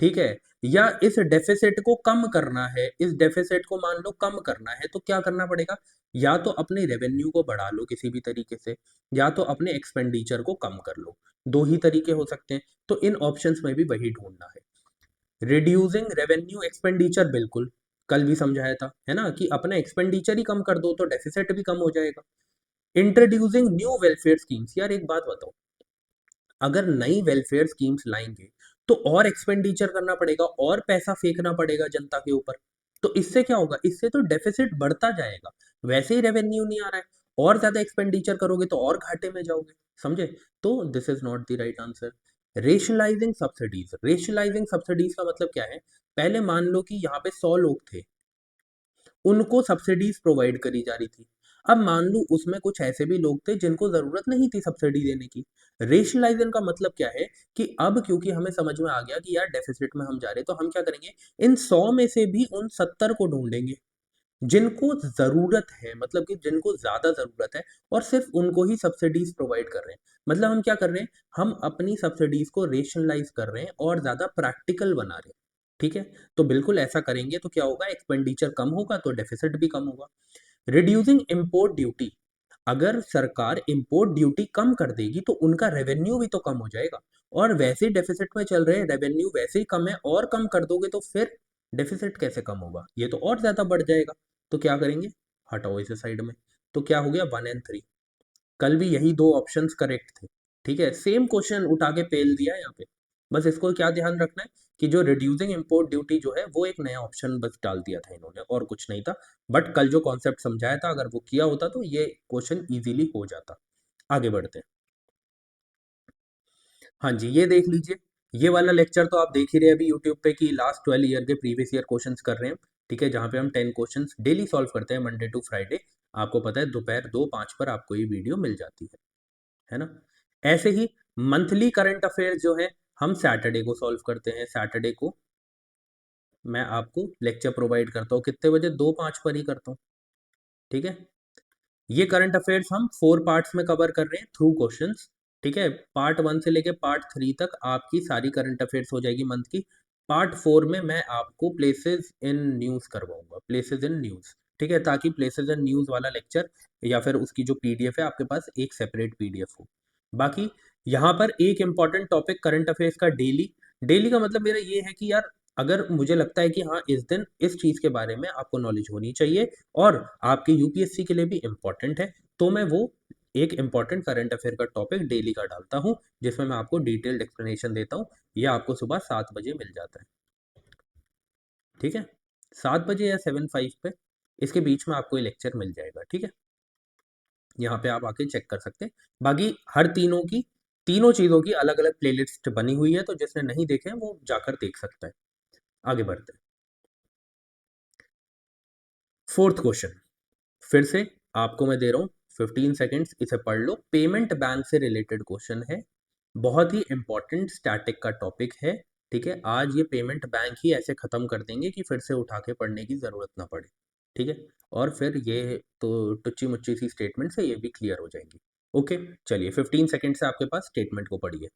ठीक है, या इस डेफिसिट को कम करना है, इस डेफिसिट को मान लो कम करना है, तो क्या करना पड़ेगा? या तो अपने रेवेन्यू को बढ़ा लो किसी भी तरीके से, या तो अपने एक्सपेंडिचर को कम कर लो। दो ही तरीके हो सकते हैं, तो इन ऑप्शंस में भी वही ढूंढना है। रिड्यूसिंग रेवेन्यू एक्सपेंडिचर, बिल्कुल कल भी समझाया था, है ना, कि अपना एक्सपेंडिचर ही कम कर दो तो डेफिसिट भी कम हो जाएगा। इंट्रोड्यूसिंग न्यू वेलफेयर स्कीम्स, यार एक बात बताओ, अगर नई वेलफेयर स्कीम्स लाएंगे तो और एक्सपेंडिचर करना पड़ेगा और पैसा फेंकना पड़ेगा जनता के ऊपर। तो इससे क्या होगा? इससे तो डेफिसिट बढ़ता जाएगा। वैसे ही रेवेन्यू नहीं आ रहा है, और ज्यादा एक्सपेंडिचर करोगे तो और घाटे में जाओगे। समझे? तो this is not the right answer. Rationalising subsidies, rationalising subsidies का मतलब क्या है? पहले मान लो कि यहाँ पे 100 लोग थे, उनको सब्सिडीज प्रोवाइड करी जा रही थी। अब मान लो उसमें कुछ ऐसे भी लोग थे जिनको जरूरत नहीं थी सब्सिडी देने की। रेशनलाइजेशन का मतलब क्या है? कि अब क्योंकि हमें समझ में आ गया कि यार डेफिसिट में हम जा रहे हैं, तो हम क्या करेंगे? इन 100 में से भी उन 70 को ढूंढेंगे जिनको जरूरत है, मतलब कि जिनको ज्यादा जरूरत है, और सिर्फ उनको ही सब्सिडीज प्रोवाइड कर रहे हैं। मतलब हम क्या कर रहे हैं? हम अपनी सब्सिडीज को रेशनलाइज कर रहे हैं और ज्यादा प्रैक्टिकल बना रहे हैं। ठीक है, तो बिल्कुल ऐसा करेंगे तो क्या होगा? एक्सपेंडिचर कम होगा तो डेफिसिट भी कम होगा। रिड्यूसिंग इम्पोर्ट ड्यूटी, अगर सरकार इम्पोर्ट ड्यूटी कम कर देगी तो उनका रेवेन्यू भी तो कम हो जाएगा। और वैसे ही डेफिसिट में चल रहे हैं, रेवेन्यू वैसे ही कम है, और कम कर दोगे तो फिर डेफिसिट कैसे कम होगा? ये तो और ज्यादा बढ़ जाएगा। तो क्या करेंगे? हटाओ इसे साइड में। तो क्या हो गया? 1 और 3। कल भी यही दो ऑप्शंस करेक्ट थे। ठीक है, सेम क्वेश्चन उठा के पेल दिया है यहाँ पे। बस इसको क्या ध्यान रखना है कि जो रिड्यूसिंग इम्पोर्ट ड्यूटी जो है वो एक नया ऑप्शन बस डाल दिया था इन्होंने, और कुछ नहीं था। बट कल जो कॉन्सेप्ट समझाया था, अगर वो किया होता तो ये क्वेश्चन इजीली हो जाता। आगे बढ़ते हैं। हाँ जी, ये देख लीजिए। ये वाला लेक्चर तो आप देख ही रहे हैं अभी यूट्यूब पे, कि लास्ट 12 ईयर के प्रीवियस ईयर क्वेश्चंस कर रहे हैं। ठीक है, जहाँ पे हम 10 क्वेश्चंस डेली सॉल्व करते हैं, मंडे टू फ्राइडे। आपको पता है दोपहर 2:05 पर आपको ये वीडियो मिल जाती है ना? ऐसे ही मंथली करंट अफेयर्स जो है हम सैटरडे को सॉल्व करते हैं। सैटरडे को मैं आपको लेक्चर प्रोवाइड करता हूँ, कितने बजे? 2:05 पर ही करता हूँ। ठीक है, ये करंट अफेयर्स हम 4 पार्ट्स में कवर कर रहे हैं थ्रू क्वेश्चंस। ठीक है, पार्ट 1 से लेके पार्ट 3 तक आपकी सारी करंट अफेयर्स हो जाएगी मंथ की। पार्ट 4 में मैं आपको प्लेसेस इन न्यूज़ करवाऊंगा, प्लेसेस इन न्यूज़। ठीक है, ताकि प्लेसेस इन न्यूज़ वाला लेक्चर या फिर उसकी जो पीडीएफ है आपके पास एक सेपरेट पीडीएफ हो। बाकी यहाँ पर एक इंपॉर्टेंट टॉपिक करंट अफेयर्स का डेली। डेली का मतलब मेरा ये है कि यार, अगर मुझे लगता है कि हाँ इस दिन इस चीज़ के बारे में आपको नॉलेज होनी चाहिए और आपके यूपीएससी के लिए भी इम्पोर्टेंट है, तो मैं वो एक इम्पॉर्टेंट करंट अफेयर का टॉपिक डेली का डालता हूँ, जिसमें मैं आपको डिटेल्ड एक्सप्लेनेशन देता हूँ। यह आपको सुबह 7 बजे मिल जाता है। ठीक है, 7 बजे या 7:05 पे, इसके बीच में आपको ये लेक्चर मिल जाएगा। ठीक है, यहाँ पे आप आके चेक कर सकते हैं। बाकी हर तीनों की, तीनों चीज़ों की अलग अलग प्लेलिस्ट बनी हुई है, तो जिसने नहीं देखे हैं वो जाकर देख सकता है। आगे बढ़ते हैं। 4th क्वेश्चन, फिर से आपको मैं दे रहा हूँ 15 सेकेंड्स, इसे पढ़ लो। पेमेंट बैंक से रिलेटेड क्वेश्चन है, बहुत ही इंपॉर्टेंट स्टैटिक का टॉपिक है। ठीक है, आज ये पेमेंट बैंक ही ऐसे खत्म कर देंगे कि फिर से उठा के पढ़ने की जरूरत ना पड़े। ठीक है, और फिर ये तो टुच्ची मुच्ची सी स्टेटमेंट से ये भी क्लियर हो जाएंगी। ओके, चलिए 15 सेकेंड से आपके पास, स्टेटमेंट को पढ़िए।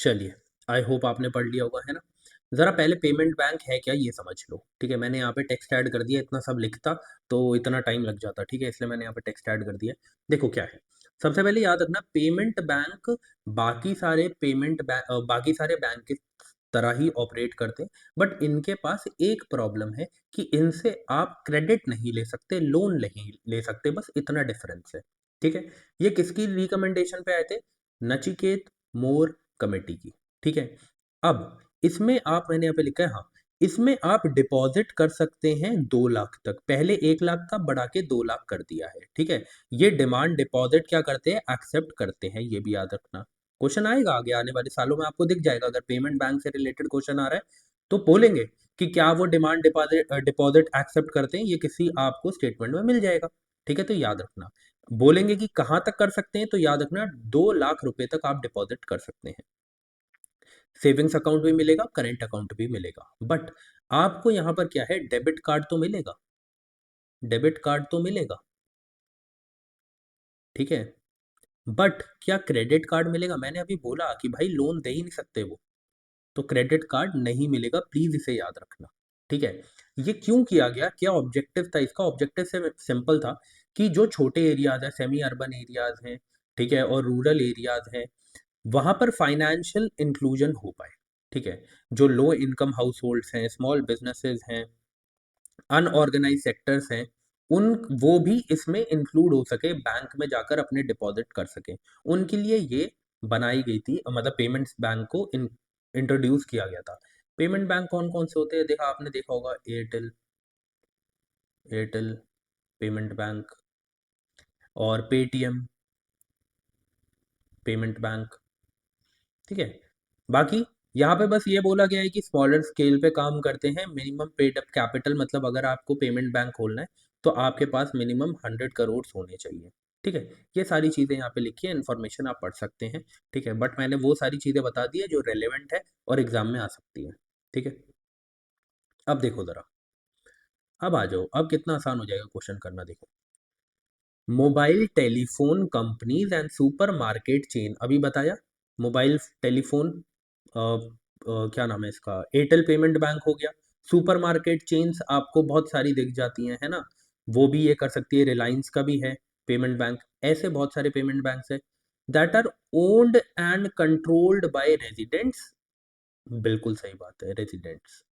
चलिए, आई होप आपने पढ़ लिया होगा, है ना? ज़रा पहले पेमेंट बैंक है क्या ये समझ लो, ठीक है? मैंने यहाँ पे टेक्स्ट ऐड कर दिया, इतना सब लिखता तो इतना टाइम लग जाता, ठीक है? इसलिए मैंने यहाँ पे टेक्स्ट ऐड कर दिया। देखो क्या है, सबसे पहले याद रखना पेमेंट बैंक बाकी सारे बैंक की तरह ही ऑपरेट करते हैं, बट इनके पास एक प्रॉब्लम है कि इनसे आप क्रेडिट नहीं ले सकते, लोन नहीं ले सकते, बस इतना डिफरेंस है, ठीक है? ये किसकी रिकमेंडेशन पे आए थे? नचिकेत मोर कमेटी की, ठीक है? अब इसमें आप मैंने यहाँ पे लिखा है, हाँ, इसमें आप डिपॉजिट कर सकते हैं 2 लाख तक, पहले 1 लाख का बढ़ा के 2 लाख कर दिया है, ठीक है? ये डिमांड डिपॉजिट क्या करते हैं, एक्सेप्ट करते हैं, ये भी याद रखना। क्वेश्चन आएगा आगे आने वाले सालों में, आपको दिख जाएगा अगर पेमेंट बैंक से रिलेटेड क्वेश्चन आ रहा है तो बोलेंगे कि क्या वो डिमांड डिपॉजिट डिपॉजिट एक्सेप्ट करते हैं, ये किसी आपको स्टेटमेंट में मिल जाएगा, ठीक है? तो याद रखना, बोलेंगे कि कहाँ तक कर सकते हैं तो याद रखना 2 लाख रुपए तक आप डिपॉजिट कर सकते हैं। सेविंग्स अकाउंट भी मिलेगा, करेंट अकाउंट भी मिलेगा, बट आपको यहाँ पर क्या है, डेबिट कार्ड तो मिलेगा, डेबिट कार्ड तो मिलेगा, ठीक है? बट क्या क्रेडिट कार्ड मिलेगा? मैंने अभी बोला कि भाई लोन दे ही नहीं सकते वो, तो क्रेडिट कार्ड नहीं मिलेगा, प्लीज इसे याद रखना, ठीक है? ये क्यों किया गया, क्या ऑब्जेक्टिव था इसका? ऑब्जेक्टिव से सिंपल था कि जो छोटे एरियाज है, सेमी अर्बन एरियाज हैं, ठीक है, और रूरल एरियाज हैं, वहां पर फाइनेंशियल इंक्लूजन हो पाए, ठीक है? जो लो इनकम हाउस होल्ड्स हैं, स्मॉल बिजनेसेस हैं, अनऑर्गेनाइज सेक्टर्स हैं, उन वो भी इसमें इंक्लूड हो सके, बैंक में जाकर अपने डिपॉजिट कर सके, उनके लिए ये बनाई गई थी, मतलब पेमेंट्स बैंक को इंट्रोड्यूस किया गया था। पेमेंट बैंक कौन कौन से होते हैं, देखा आपने देखा होगा, एयरटेल, एयरटेल पेमेंट बैंक, और पेटीएम पेमेंट बैंक, ठीक है? बाकी यहाँ पे बस ये बोला गया है कि स्मॉलर स्केल पे काम करते हैं, मिनिमम पेड अप कैपिटल, मतलब अगर आपको पेमेंट बैंक खोलना है तो आपके पास मिनिमम 100 करोड़ होने चाहिए, ठीक है? ये सारी चीज़ें यहाँ पे लिखी है, इन्फॉर्मेशन आप पढ़ सकते हैं, ठीक है? बट मैंने वो सारी चीज़ें बता दी है जो रेलेवेंट है और एग्जाम में आ सकती है, ठीक है? अब देखो ज़रा, अब आ जाओ, अब कितना आसान हो जाएगा क्वेश्चन करना, देखो। Mobile telephone companies and super market chain, अभी बताया, मोबाइल टेलीफोन क्या नाम है इसका, एयरटेल पेमेंट बैंक हो गया। सुपर मार्केट चेन्स आपको बहुत सारी दिख जाती हैं, है ना? वो भी ये कर सकती है, रिलायंस का भी है पेमेंट बैंक, ऐसे बहुत सारे पेमेंट बैंक्स है that are owned and controlled by residents, बिल्कुल सही बात है, residents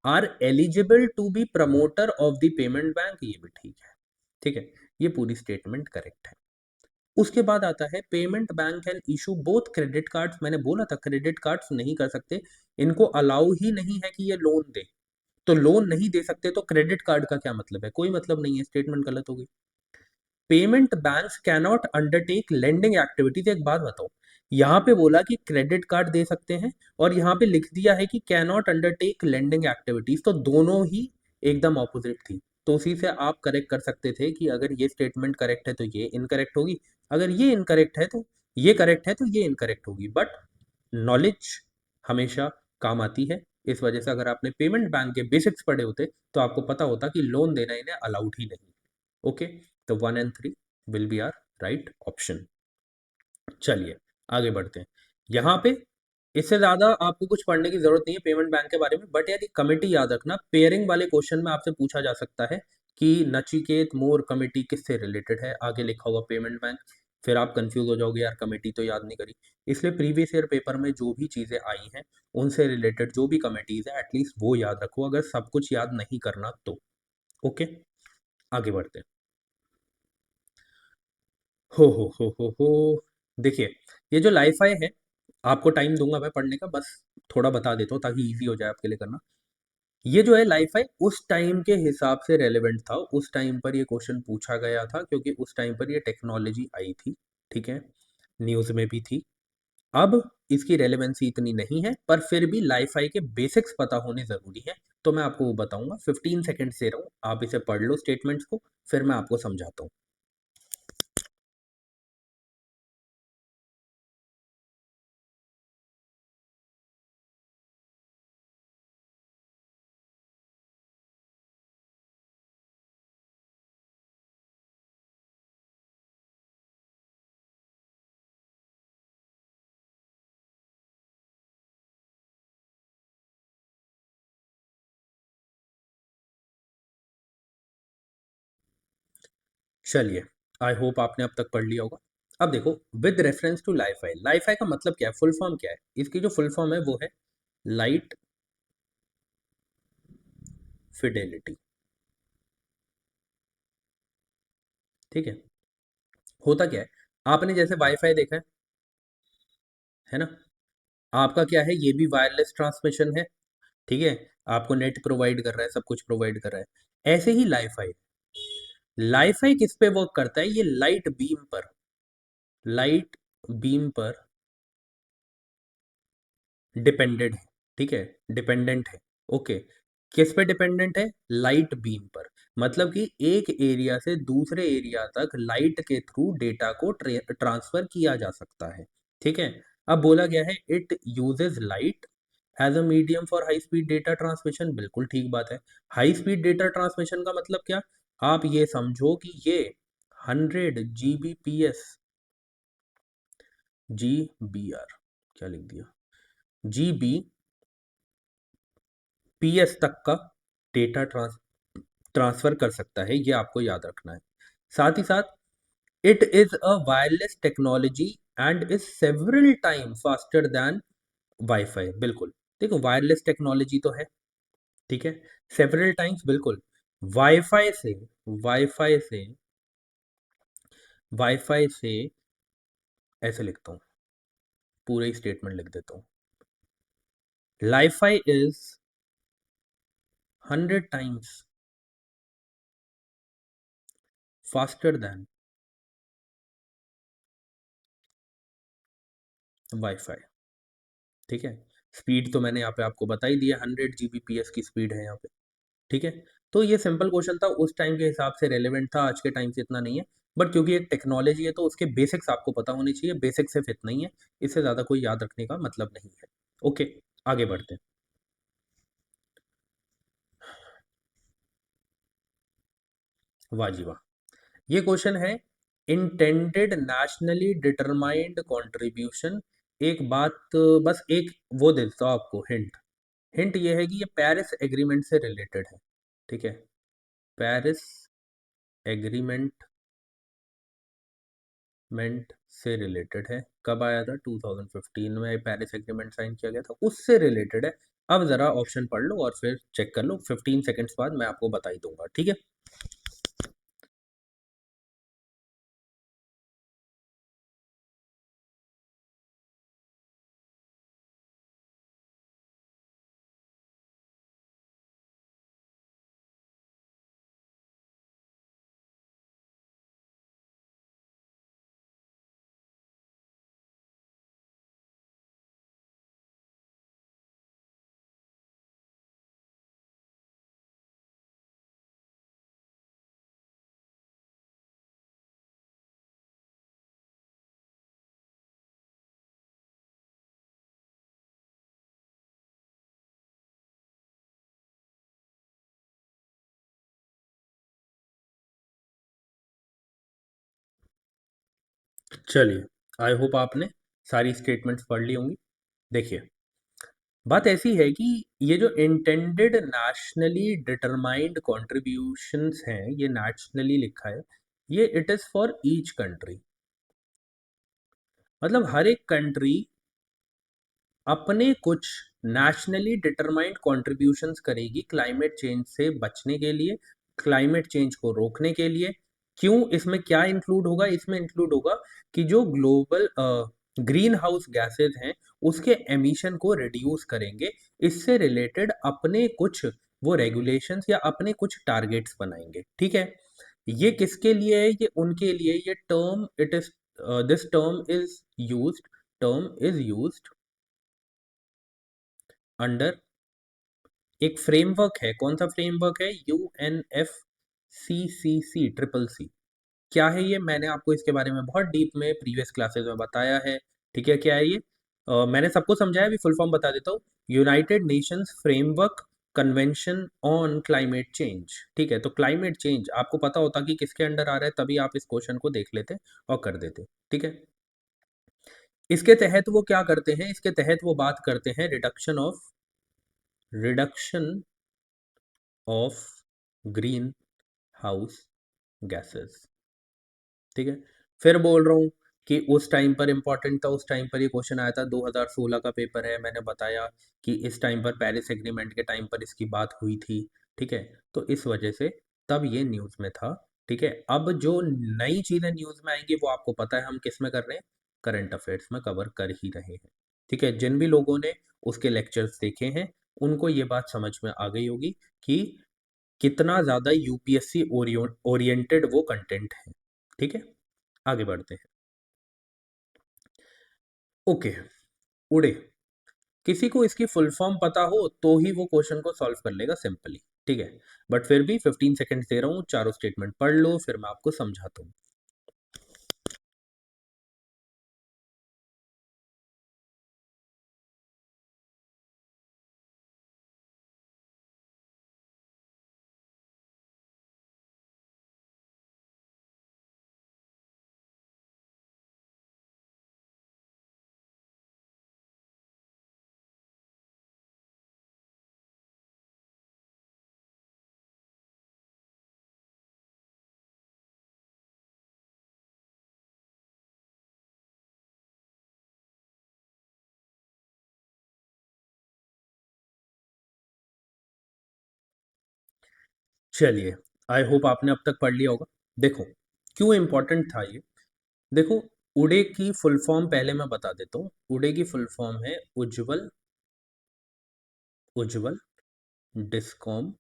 are eligible to be promoter of the payment bank, ये भी ठीक है, ठीक है? ये पूरी स्टेटमेंट करेक्ट है। उसके बाद आता है payment bank can issue both credit cards, मैंने बोला था क्रेडिट कार्ड्स नहीं कर सकते, इनको अलाउ ही नहीं है कि ये लोन दे, तो लोन नहीं दे सकते तो क्रेडिट कार्ड का क्या मतलब है? कोई मतलब नहीं है, स्टेटमेंट गलत हो गई। Payment banks cannot undertake lending activities, एक बात बताओ, यहाँ पे बोला कि क्रेडिट कार्ड दे सकते हैं और यहाँ पे लिख दिया है कि कैनॉट अंडरटेक लेंडिंग एक्टिविटीज, तो दोनों ही एकदम ऑपोजिट थी, तो उसी से आप करेक्ट कर सकते थे कि अगर ये स्टेटमेंट करेक्ट है तो ये इनकरेक्ट होगी, अगर ये इनकरेक्ट है तो ये करेक्ट है, तो ये इनकरेक्ट होगी, बट नॉलेज हमेशा काम आती है, इस वजह से अगर आपने पेमेंट बैंक के बेसिक्स पढ़े होते तो आपको पता होता कि लोन देना इन्हें अलाउड ही नहीं, ओके? तो 1 and 3 will be our right option. चलिए आगे बढ़ते हैं, यहाँ पे इससे ज्यादा आपको कुछ पढ़ने की जरूरत नहीं है पेमेंट बैंक के बारे में, बट यार कमेटी याद रखना, पेयरिंग वाले क्वेश्चन में आपसे पूछा जा सकता है कि नचिकेत मोर कमेटी किससे रिलेटेड है, आगे लिखा होगा पेमेंट बैंक, फिर आप कंफ्यूज हो जाओगे यार कमेटी तो याद नहीं करी, इसलिए प्रीवियस ईयर पेपर में जो भी चीजें आई हैं उनसे रिलेटेड जो भी कमेटीज है एटलीस्ट वो याद रखो, अगर सब कुछ याद नहीं करना तो, ओके? आगे बढ़ते हैं। हो देखिए, ये जो लाइफाई है, आपको टाइम दूंगा मैं पढ़ने का, बस थोड़ा बता देता हूँ ताकि इजी हो जाए आपके लिए करना। ये जो है लाइफाई उस टाइम के हिसाब से रेलेवेंट था, उस टाइम पर ये क्वेश्चन पूछा गया था क्योंकि उस टाइम पर ये टेक्नोलॉजी आई थी, ठीक है? न्यूज़ में भी थी। अब इसकी रेलेवेंसी इतनी नहीं है, पर फिर भी लाइफाई के बेसिक्स पता होने ज़रूरी है, तो मैं आपको वो बताऊंगा, 15 सेकेंड दे रहा हूँ, आप इसे पढ़ लो स्टेटमेंट्स को, फिर मैं आपको समझाता हूँ। चलिए, आई होप आपने अब तक पढ़ लिया होगा। अब देखो, with reference to LiFi, LiFi का मतलब क्या है, फुल फॉर्म क्या है, इसकी जो फुल फॉर्म है वो है लाइट फिडेलिटी। ठीक है। होता क्या है, आपने जैसे वाईफाई देखा है ना, आपका क्या है, ये भी वायरलेस ट्रांसमिशन है। ठीक है, आपको नेट प्रोवाइड कर रहा है, सब कुछ प्रोवाइड कर रहा है। ऐसे ही लाइफाई, लाइफाई किस पे वर्क करता है, ये लाइट बीम पर, लाइट बीम पर डिपेंडेड है। ठीक है, डिपेंडेंट है। ओके, किस पे डिपेंडेंट है, लाइट बीम पर। मतलब कि एक एरिया से दूसरे एरिया तक लाइट के थ्रू डेटा को ट्रांसफर किया जा सकता है। ठीक है। अब बोला गया है it uses light as a medium for high speed data transmission. बिल्कुल ठीक बात है। हाई स्पीड डेटा ट्रांसमिशन का मतलब क्या, आप ये समझो कि ये 100 Gbps, GBR, क्या लिख दिया, Gbps तक का डेटा ट्रांसफर कर सकता है, ये आपको याद रखना है। साथ ही साथ it is a wireless technology and is several time faster than wifi. बिल्कुल, देखो वायरलेस टेक्नोलॉजी तो है, ठीक है, सेवरल टाइम्स, बिल्कुल। वाईफाई से वाईफाई से वाईफाई से ऐसे लिखता हूँ, पूरे स्टेटमेंट लिख देता हूँ, Li-Fi is 100 times faster than wifi. ठीक है, स्पीड तो मैंने यहाँ पे आपको बता ही दिया, 100 Gbps की स्पीड है यहाँ पे। ठीक है, तो ये सिंपल क्वेश्चन था, उस टाइम के हिसाब से रेलेवेंट था, आज के टाइम से इतना नहीं है। बट क्योंकि एक टेक्नोलॉजी है तो उसके बेसिक्स आपको पता होने चाहिए, बेसिक्स सिर्फ इतना ही है, इससे ज़्यादा कोई याद रखने का मतलब नहीं है। ओके, आगे बढ़ते हैं। वाह जी वाह, ये क्वेश्चन है, इंटेंडेड नेशनली डिटरमाइंड कंट्रीब्यूशन। एक बात, बस एक वो दे देता हूँ आपको हिंट, हिंट ये है कि ये पेरिस एग्रीमेंट से रिलेटेड है। ठीक है, पेरिस एग्रीमेंट मेंट से रिलेटेड है। कब आया था, 2015 में पेरिस एग्रीमेंट साइन किया गया था, उससे रिलेटेड है। अब जरा ऑप्शन पढ़ लो और फिर चेक कर लो, 15 सेकंड्स बाद मैं आपको बता ही दूंगा। ठीक है, चलिए, आई होप आपने सारी स्टेटमेंट्स पढ़ ली होंगी। देखिए, बात ऐसी है कि ये जो इंटेंडेड नेशनली डिटरमाइंड कॉन्ट्रीब्यूशंस हैं, ये नेशनली लिखा है, ये it is for each country. मतलब हर एक कंट्री अपने कुछ नेशनली डिटरमाइंड कॉन्ट्रीब्यूशंस करेगी क्लाइमेट चेंज से बचने के लिए, क्लाइमेट चेंज को रोकने के लिए। क्यों, इसमें क्या इंक्लूड होगा, इसमें इंक्लूड होगा कि जो ग्लोबल ग्रीन हाउस गैसेज हैं उसके एमिशन को रिड्यूस करेंगे। इससे रिलेटेड अपने कुछ वो रेगुलेशंस या अपने कुछ टारगेट्स बनाएंगे। ठीक है, ये किसके लिए है, ये उनके लिए। ये term it is, this term is used under एक फ्रेमवर्क है। कौन सा फ्रेमवर्क है, UNFCCC ट्रिपल सी। क्या है ये, मैंने आपको इसके बारे में बहुत डीप में प्रीवियस क्लासेस में बताया है। ठीक है, क्या है ये, मैंने सबको समझाया, अभी फुल फॉर्म बता देता हूँ, United Nations framework convention on climate change. ठीक है, तो क्लाइमेट चेंज आपको पता होता कि किसके अंडर आ रहा है, तभी आप इस क्वेश्चन को देख लेते और कर देते। ठीक है, इसके तहत वो क्या करते हैं, इसके तहत वो बात करते हैं reduction of green house gases. ठीक है। फिर बोल रहा हूँ कि उस टाइम पर इम्पोर्टेंट था, उस टाइम पर ये क्वेश्चन आया था, 2016 का पेपर है, मैंने बताया कि इस टाइम पर पेरिस एग्रीमेंट के टाइम पर इसकी बात हुई थी। ठीक है, तो इस वजह से तब ये न्यूज़ में था। ठीक है, अब जो नई चीज़ें न्यूज़ में आएंगी वो आपको पता है हम किस में कर रहे हैं, करंट अफेयर्स में कवर कर ही रहे हैं। ठीक है, जिन भी लोगों ने उसके लेक्चर्स देखे हैं उनको ये बात समझ में आ गई होगी कि कितना ज़्यादा यूपीएससी ओरिएंटेड वो कंटेंट है। ठीक है, आगे बढ़ते हैं। ओके, उड़े, किसी को इसकी फुल फॉर्म पता हो तो ही वो क्वेश्चन को सॉल्व कर लेगा सिंपली। ठीक है, बट फिर भी 15 सेकंड दे रहा हूँ, चारों स्टेटमेंट पढ़ लो फिर मैं आपको समझाता हूँ। चलिए, आई होप आपने अब तक पढ़ लिया होगा। देखो क्यों इंपॉर्टेंट था ये। देखो, उड़े की फुल फॉर्म पहले मैं बता देता हूँ। उड़े की फुल फॉर्म है उज्जवल, उज्जवल डिस्कॉम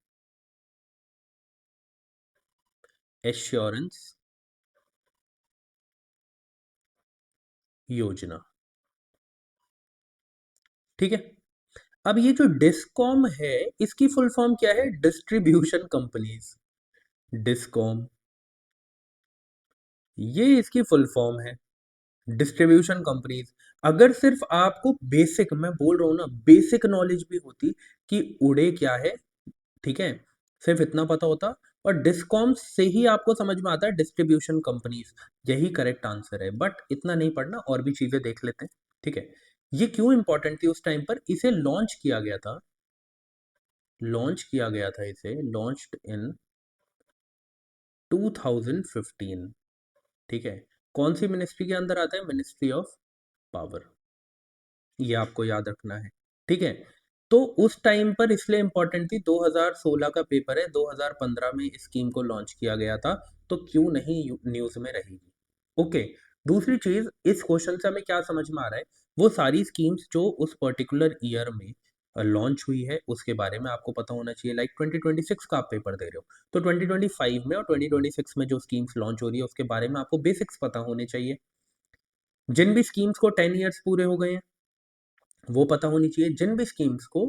एश्योरेंस योजना। ठीक है, अब ये जो डिस्कॉम है इसकी फुल फॉर्म क्या है, डिस्ट्रीब्यूशन कंपनीज। डिस्कॉम, ये इसकी फुल फॉर्म है, डिस्ट्रीब्यूशन कंपनीज। अगर सिर्फ आपको बेसिक, मैं बोल रहा हूं ना, बेसिक नॉलेज भी होती कि उड़े क्या है, ठीक है, सिर्फ इतना पता होता, और डिस्कॉम से ही आपको समझ में आता है डिस्ट्रीब्यूशन कंपनीज, यही करेक्ट आंसर है। बट इतना नहीं पढ़ना, और भी चीजें देख लेते हैं। ठीक है, ये क्यों इंपॉर्टेंट थी उस टाइम पर, इसे लॉन्च किया गया था, लॉन्च किया गया था, इसे लॉन्च्ड इन 2015। ठीक है, कौन सी मिनिस्ट्री के अंदर आता है, मिनिस्ट्री ऑफ पावर, ये आपको याद रखना है। ठीक है, तो उस टाइम पर इसलिए इंपॉर्टेंट थी, 2016 का पेपर है, 2015 में इस स्कीम को लॉन्च किया गया था, तो क्यों नहीं न्यूज में रहेगी। ओके, दूसरी चीज, इस क्वेश्चन से हमें क्या समझ में आ रहा है, वो सारी स्कीम्स जो उस पर्टिकुलर ईयर में लॉन्च हुई है उसके बारे में आपको पता होना चाहिए। लाइक 2026 का आप पेपर दे रहे हो, तो 2025 में और 2026 में जो स्कीम्स लॉन्च हो रही है उसके बारे में आपको बेसिक्स पता होने चाहिए। जिन भी स्कीम्स को 10 ईयर्स पूरे हो गए हैं वो पता होनी चाहिए, जिन भी स्कीम्स को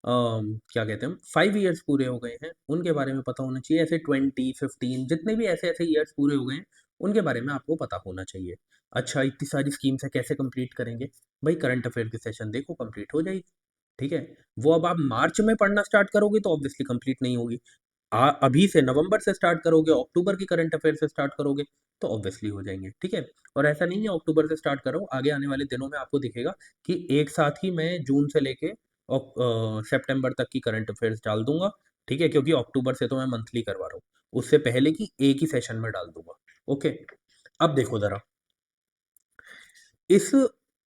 क्या कहते हैं, 5 ईयर्स पूरे हो गए हैं उनके बारे में पता होना चाहिए। ऐसे 20, 15 जितने भी ऐसे ऐसे ईयर्स पूरे हो गए हैं उनके बारे में आपको पता होना चाहिए। अच्छा, इतनी सारी स्कीम्स है, कैसे कंप्लीट करेंगे, भाई करंट अफेयर की सेशन देखो, कंप्लीट हो जाएगी। ठीक है, वो अब आप मार्च में पढ़ना स्टार्ट करोगे तो ऑब्वियसली कंप्लीट नहीं होगी। अभी से नवंबर से स्टार्ट करोगे, अक्टूबर की करंट अफेयर से स्टार्ट करोगे तो ऑब्वियसली हो जाएंगे। ठीक है, और ऐसा नहीं है अक्टूबर से स्टार्ट कर रहा हूँ, आगे आने वाले दिनों में आपको दिखेगा कि एक साथ ही मैं जून से लेके सितंबर तक की करंट अफेयर्स डाल दूंगा। ठीक है, क्योंकि अक्टूबर से तो मैं मंथली करवा रहा हूँ, उससे पहले की एक ही सेशन में डाल दूंगा। ओके, अब देखो जरा, इस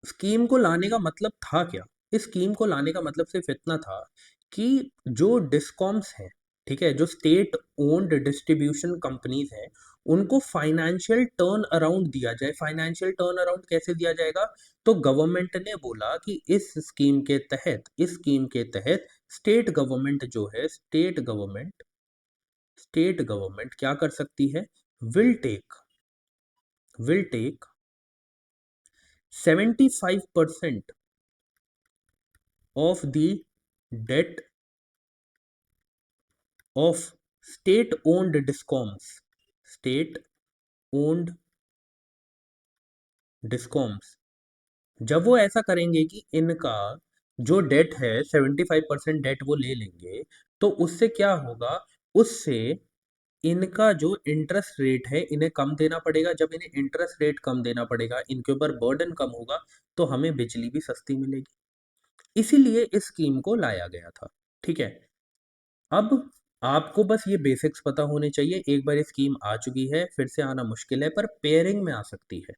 स्कीम को लाने का मतलब था क्या। इस स्कीम को लाने का मतलब सिर्फ इतना था कि जो डिस्कॉम्स हैं, ठीक है, जो स्टेट ओन्ड डिस्ट्रीब्यूशन कंपनीज हैं, उनको फाइनेंशियल टर्न अराउंड दिया जाए। फाइनेंशियल टर्न अराउंड कैसे दिया जाएगा, तो गवर्नमेंट ने बोला कि इस स्कीम के तहत, इस स्कीम के तहत स्टेट गवर्नमेंट जो है, स्टेट गवर्नमेंट क्या कर सकती है, will take, will take 75% of the debt of state owned discoms, state owned discoms। जब वो ऐसा करेंगे कि इनका जो डेट है 75% डेट वो ले लेंगे, तो उससे क्या होगा, उससे इनका जो इंटरेस्ट रेट है इन्हें कम देना पड़ेगा। जब इन्हें इंटरेस्ट रेट कम देना पड़ेगा, इनके ऊपर बर्डन कम होगा, तो हमें बिजली भी सस्ती मिलेगी। इसीलिए इस स्कीम को लाया गया था। ठीक है, अब आपको बस ये बेसिक्स पता होने चाहिए। एक बार ये स्कीम आ चुकी है, फिर से आना मुश्किल है, पर पेयरिंग में आ सकती है।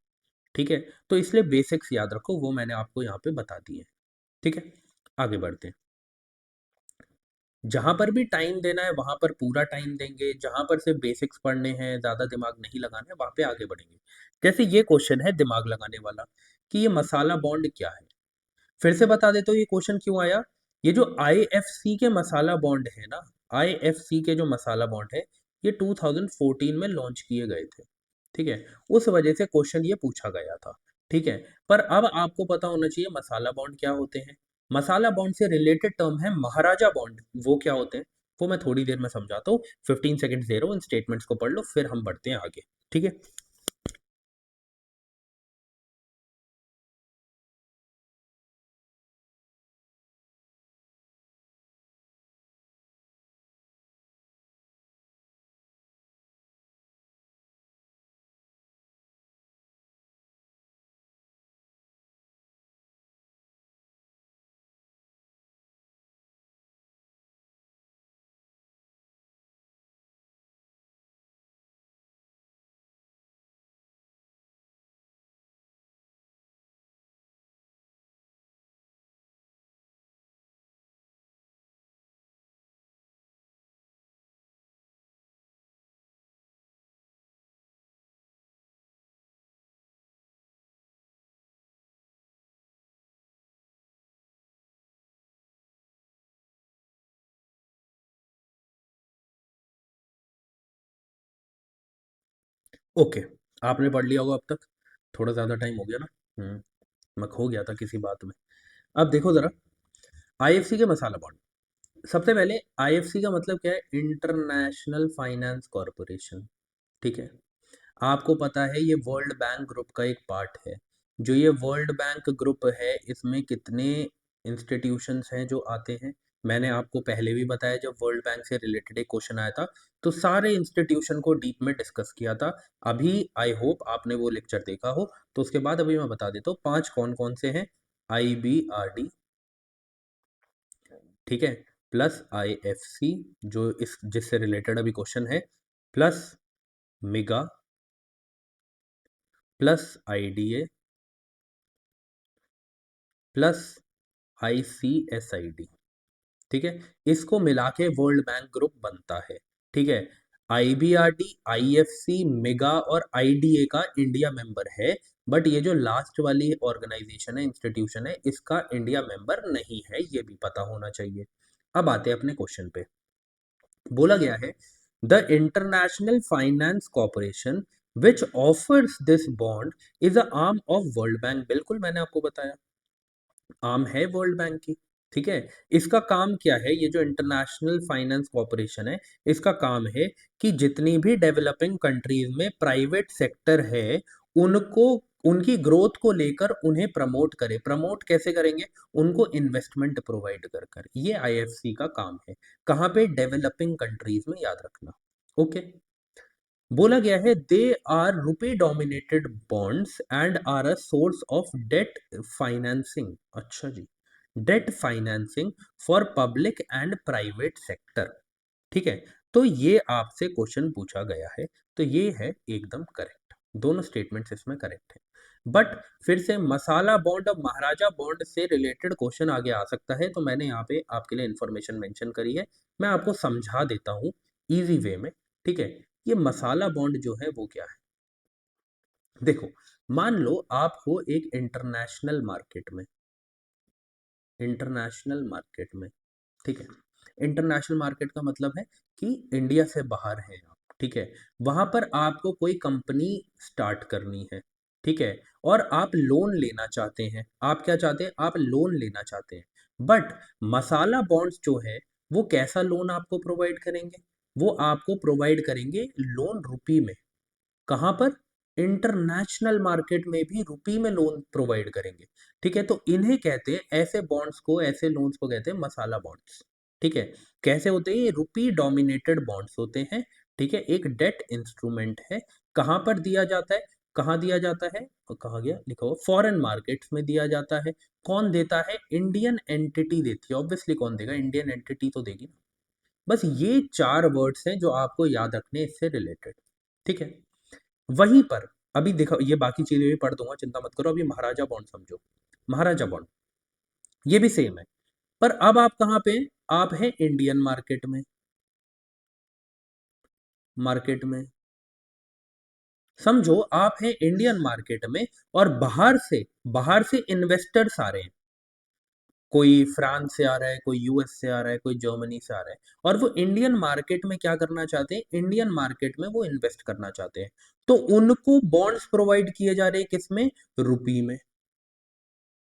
ठीक है, तो इसलिए बेसिक्स याद रखो, वो मैंने आपको यहाँ पे बता दिए। ठीक है, आगे बढ़ते हैं। जहां पर भी टाइम देना है वहां पर पूरा टाइम देंगे, जहां पर सिर्फ बेसिक्स पढ़ने हैं, ज्यादा दिमाग नहीं लगाना है, वहां पे आगे बढ़ेंगे। जैसे ये क्वेश्चन है दिमाग लगाने वाला, कि ये मसाला बॉन्ड क्या है। फिर से बता देता हूँ ये क्वेश्चन क्यों आया। ये जो आईएफसी के मसाला बॉन्ड है ना, आईएफसी के जो मसाला बॉन्ड है, ये 2014 में लॉन्च किए गए थे। ठीक है, उस वजह से क्वेश्चन ये पूछा गया था। ठीक है, पर अब आपको पता होना चाहिए मसाला बॉन्ड क्या होते हैं। मसाला बॉन्ड से रिलेटेड टर्म है महाराजा बॉन्ड। वो क्या होते हैं, वो मैं थोड़ी देर में समझाता हूँ। 15 सेकंड दे रहा हूँ, इन स्टेटमेंट्स को पढ़ लो, फिर हम बढ़ते हैं आगे। ठीक है, ओके, आपने पढ़ लिया होगा अब तक। थोड़ा ज़्यादा टाइम हो गया ना। मैं खो गया था किसी बात में। अब देखो ज़रा, आईएफसी के मसाला बॉन्ड। सबसे पहले आईएफसी का मतलब क्या है, इंटरनेशनल फाइनेंस कॉरपोरेशन। ठीक है, आपको पता है ये वर्ल्ड बैंक ग्रुप का एक पार्ट है। जो ये वर्ल्ड बैंक ग्रुप है, इसमें कितने इंस्टीट्यूशंस हैं जो आते हैं। मैंने आपको पहले भी बताया, जब वर्ल्ड बैंक से रिलेटेड एक क्वेश्चन आया था, तो सारे इंस्टीट्यूशन को डीप में डिस्कस किया था। अभी आई होप आपने वो लेक्चर देखा हो। तो उसके बाद अभी मैं बता देता हूँ पांच कौन कौन से हैं। IBRD, ठीक है, प्लस IFC, जो इस जिससे रिलेटेड अभी क्वेश्चन है, plus MIGA, plus IDA, plus ICSID। ठीक है, इसको मिला के वर्ल्ड बैंक ग्रुप बनता है। ठीक है, IBRD, IFC, मेगा और IDA का इंडिया मेंबर है। बट ये जो लास्ट वाली ऑर्गेनाइजेशन है, इंस्टीट्यूशन है, इसका इंडिया मेंबर नहीं है, ये भी पता होना चाहिए। अब आते हैं अपने क्वेश्चन पे। बोला गया है, the international finance corporation which offers this bond is a arm of world bank. बिल्कुल, मैंने आपको बताया आर्म है वर्ल्ड बैंक की। ठीक है, इसका काम क्या है, ये जो इंटरनेशनल फाइनेंस कॉरपोरेशन है, इसका काम है कि जितनी भी डेवलपिंग कंट्रीज में प्राइवेट सेक्टर है, उनको उनकी ग्रोथ को लेकर उन्हें प्रमोट करे। प्रमोट कैसे करेंगे, उनको इन्वेस्टमेंट प्रोवाइड कर कर। ये आईएफसी का काम है। कहाँ पे, डेवलपिंग कंट्रीज में, याद रखना। ओके, बोला गया है they are rupee denominated bonds and are a source of debt financing. अच्छा जी, debt financing for public and private sector. ठीक है, तो ये आपसे क्वेश्चन पूछा गया है, तो ये है एकदम करेक्ट। दोनों स्टेटमेंट्स इसमें करेक्ट है। बट फिर से मसाला बॉन्ड और महाराजा बॉन्ड से रिलेटेड क्वेश्चन आगे आ सकता है, तो मैंने यहाँ पे आपके लिए इंफॉर्मेशन मेंशन करी है। मैं आपको समझा देता हूँ इजी वे में। ठीक है, ये मसाला बॉन्ड जो है वो क्या है। देखो, मान लो आप हो एक इंटरनेशनल मार्केट में, इंटरनेशनल मार्केट में। ठीक है, इंटरनेशनल मार्केट का मतलब है कि इंडिया से बाहर हैं आप। ठीक है, वहां पर आपको कोई कंपनी स्टार्ट करनी है। ठीक है, और आप लोन लेना चाहते हैं। आप क्या चाहते हैं, आप लोन लेना चाहते हैं। बट मसाला बॉन्ड्स जो है, वो कैसा लोन आपको प्रोवाइड करेंगे, वो आपको प्रोवाइड करेंगे लोन रुपी में। कहाँ पर, इंटरनेशनल मार्केट में भी रुपी में लोन प्रोवाइड करेंगे। ठीक है, तो इन्हें कहते हैं, ऐसे बॉन्ड्स को, ऐसे लोन्स को कहते हैं मसाला बॉन्ड्स। ठीक है, कैसे होते हैं, ये रुपी डोमिनेटेड बॉन्ड्स होते हैं। ठीक है, एक डेट इंस्ट्रूमेंट है। कहाँ पर दिया जाता है, कहाँ दिया जाता है, और कहाँ गया लिखा हुआ, फॉरेन मार्केट्स में दिया जाता है। कौन देता है, इंडियन एंटिटी देती है। ऑब्वियसली कौन देगा, इंडियन एंटिटी तो देगी ना। बस ये 4 वर्ड्स हैं जो आपको याद रखने हैं इससे रिलेटेड, ठीक है? वहीं पर अभी देखो, ये बाकी चीज़ें भी पढ़ दूँगा, चिंता मत करो, अभी महाराजा बॉन्ड समझो। महाराजा बॉन्ड, ये भी सेम है, पर अब आप कहाँ पे हैं? आप हैं इंडियन मार्केट में। समझो आप हैं इंडियन मार्केट में और बाहर से इन्वेस्टर्स आ रहे हैं। कोई फ्रांस से आ रहा है, कोई यूएस से आ रहा है, कोई जर्मनी से आ रहा है, और वो इंडियन मार्केट में क्या करना चाहते हैं? इंडियन मार्केट में वो इन्वेस्ट करना चाहते हैं। तो उनको बॉन्ड्स प्रोवाइड किए जा रहे हैं, किसमें? रुपी में।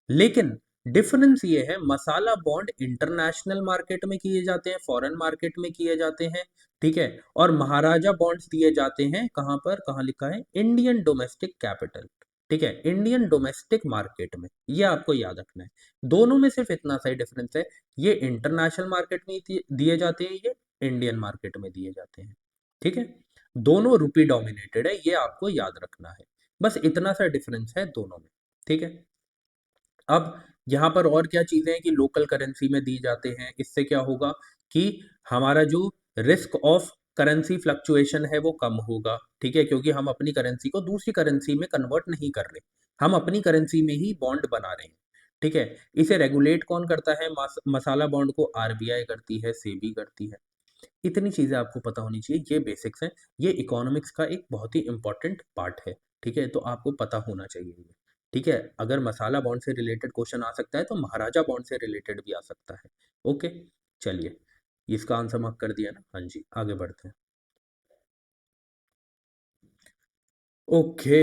लेकिन डिफरेंस ये है, मसाला बॉन्ड इंटरनेशनल मार्केट में किए जाते हैं, फॉरेन मार्केट में किए जाते हैं, ठीक है? और महाराजा बॉन्ड्स दिए जाते हैं कहाँ पर? कहाँ लिखा है? इंडियन डोमेस्टिक कैपिटल, ठीक है, इंडियन डोमेस्टिक मार्केट में। ये आपको याद रखना है। दोनों में सिर्फ इतना सा ही डिफरेंस है, ये इंटरनेशनल मार्केट में दिए जाते हैं, ये इंडियन मार्केट में दिए जाते हैं, ठीक है? दोनों रुपी डोमिनेटेड है, ये आपको याद रखना है। बस इतना सा डिफरेंस है दोनों में, ठीक है? अब यहाँ पर और क्या चीज़ें हैं कि लोकल करेंसी में दी जाते हैं, इससे क्या होगा कि हमारा जो रिस्क ऑफ करेंसी फ्लक्चुएशन है वो कम होगा, ठीक है? क्योंकि हम अपनी करेंसी को दूसरी करेंसी में कन्वर्ट नहीं कर रहे, हम अपनी करेंसी में ही बॉन्ड बना रहे हैं, ठीक है? इसे रेगुलेट कौन करता है? मसाला बॉन्ड को आरबीआई करती है, सेबी करती है। इतनी चीज़ें आपको पता होनी चाहिए, ये बेसिक्स हैं। ये इकोनॉमिक्स का एक बहुत ही इम्पोर्टेंट पार्ट है, ठीक है? तो आपको पता होना चाहिए ये, ठीक है? अगर मसाला बॉन्ड से रिलेटेड क्वेश्चन आ सकता है तो महाराजा बॉन्ड से रिलेटेड भी आ सकता है। ओके, चलिए, इसका आंसर मार्क कर दिया ना? हाँ जी, आगे बढ़ते हैं। ओके,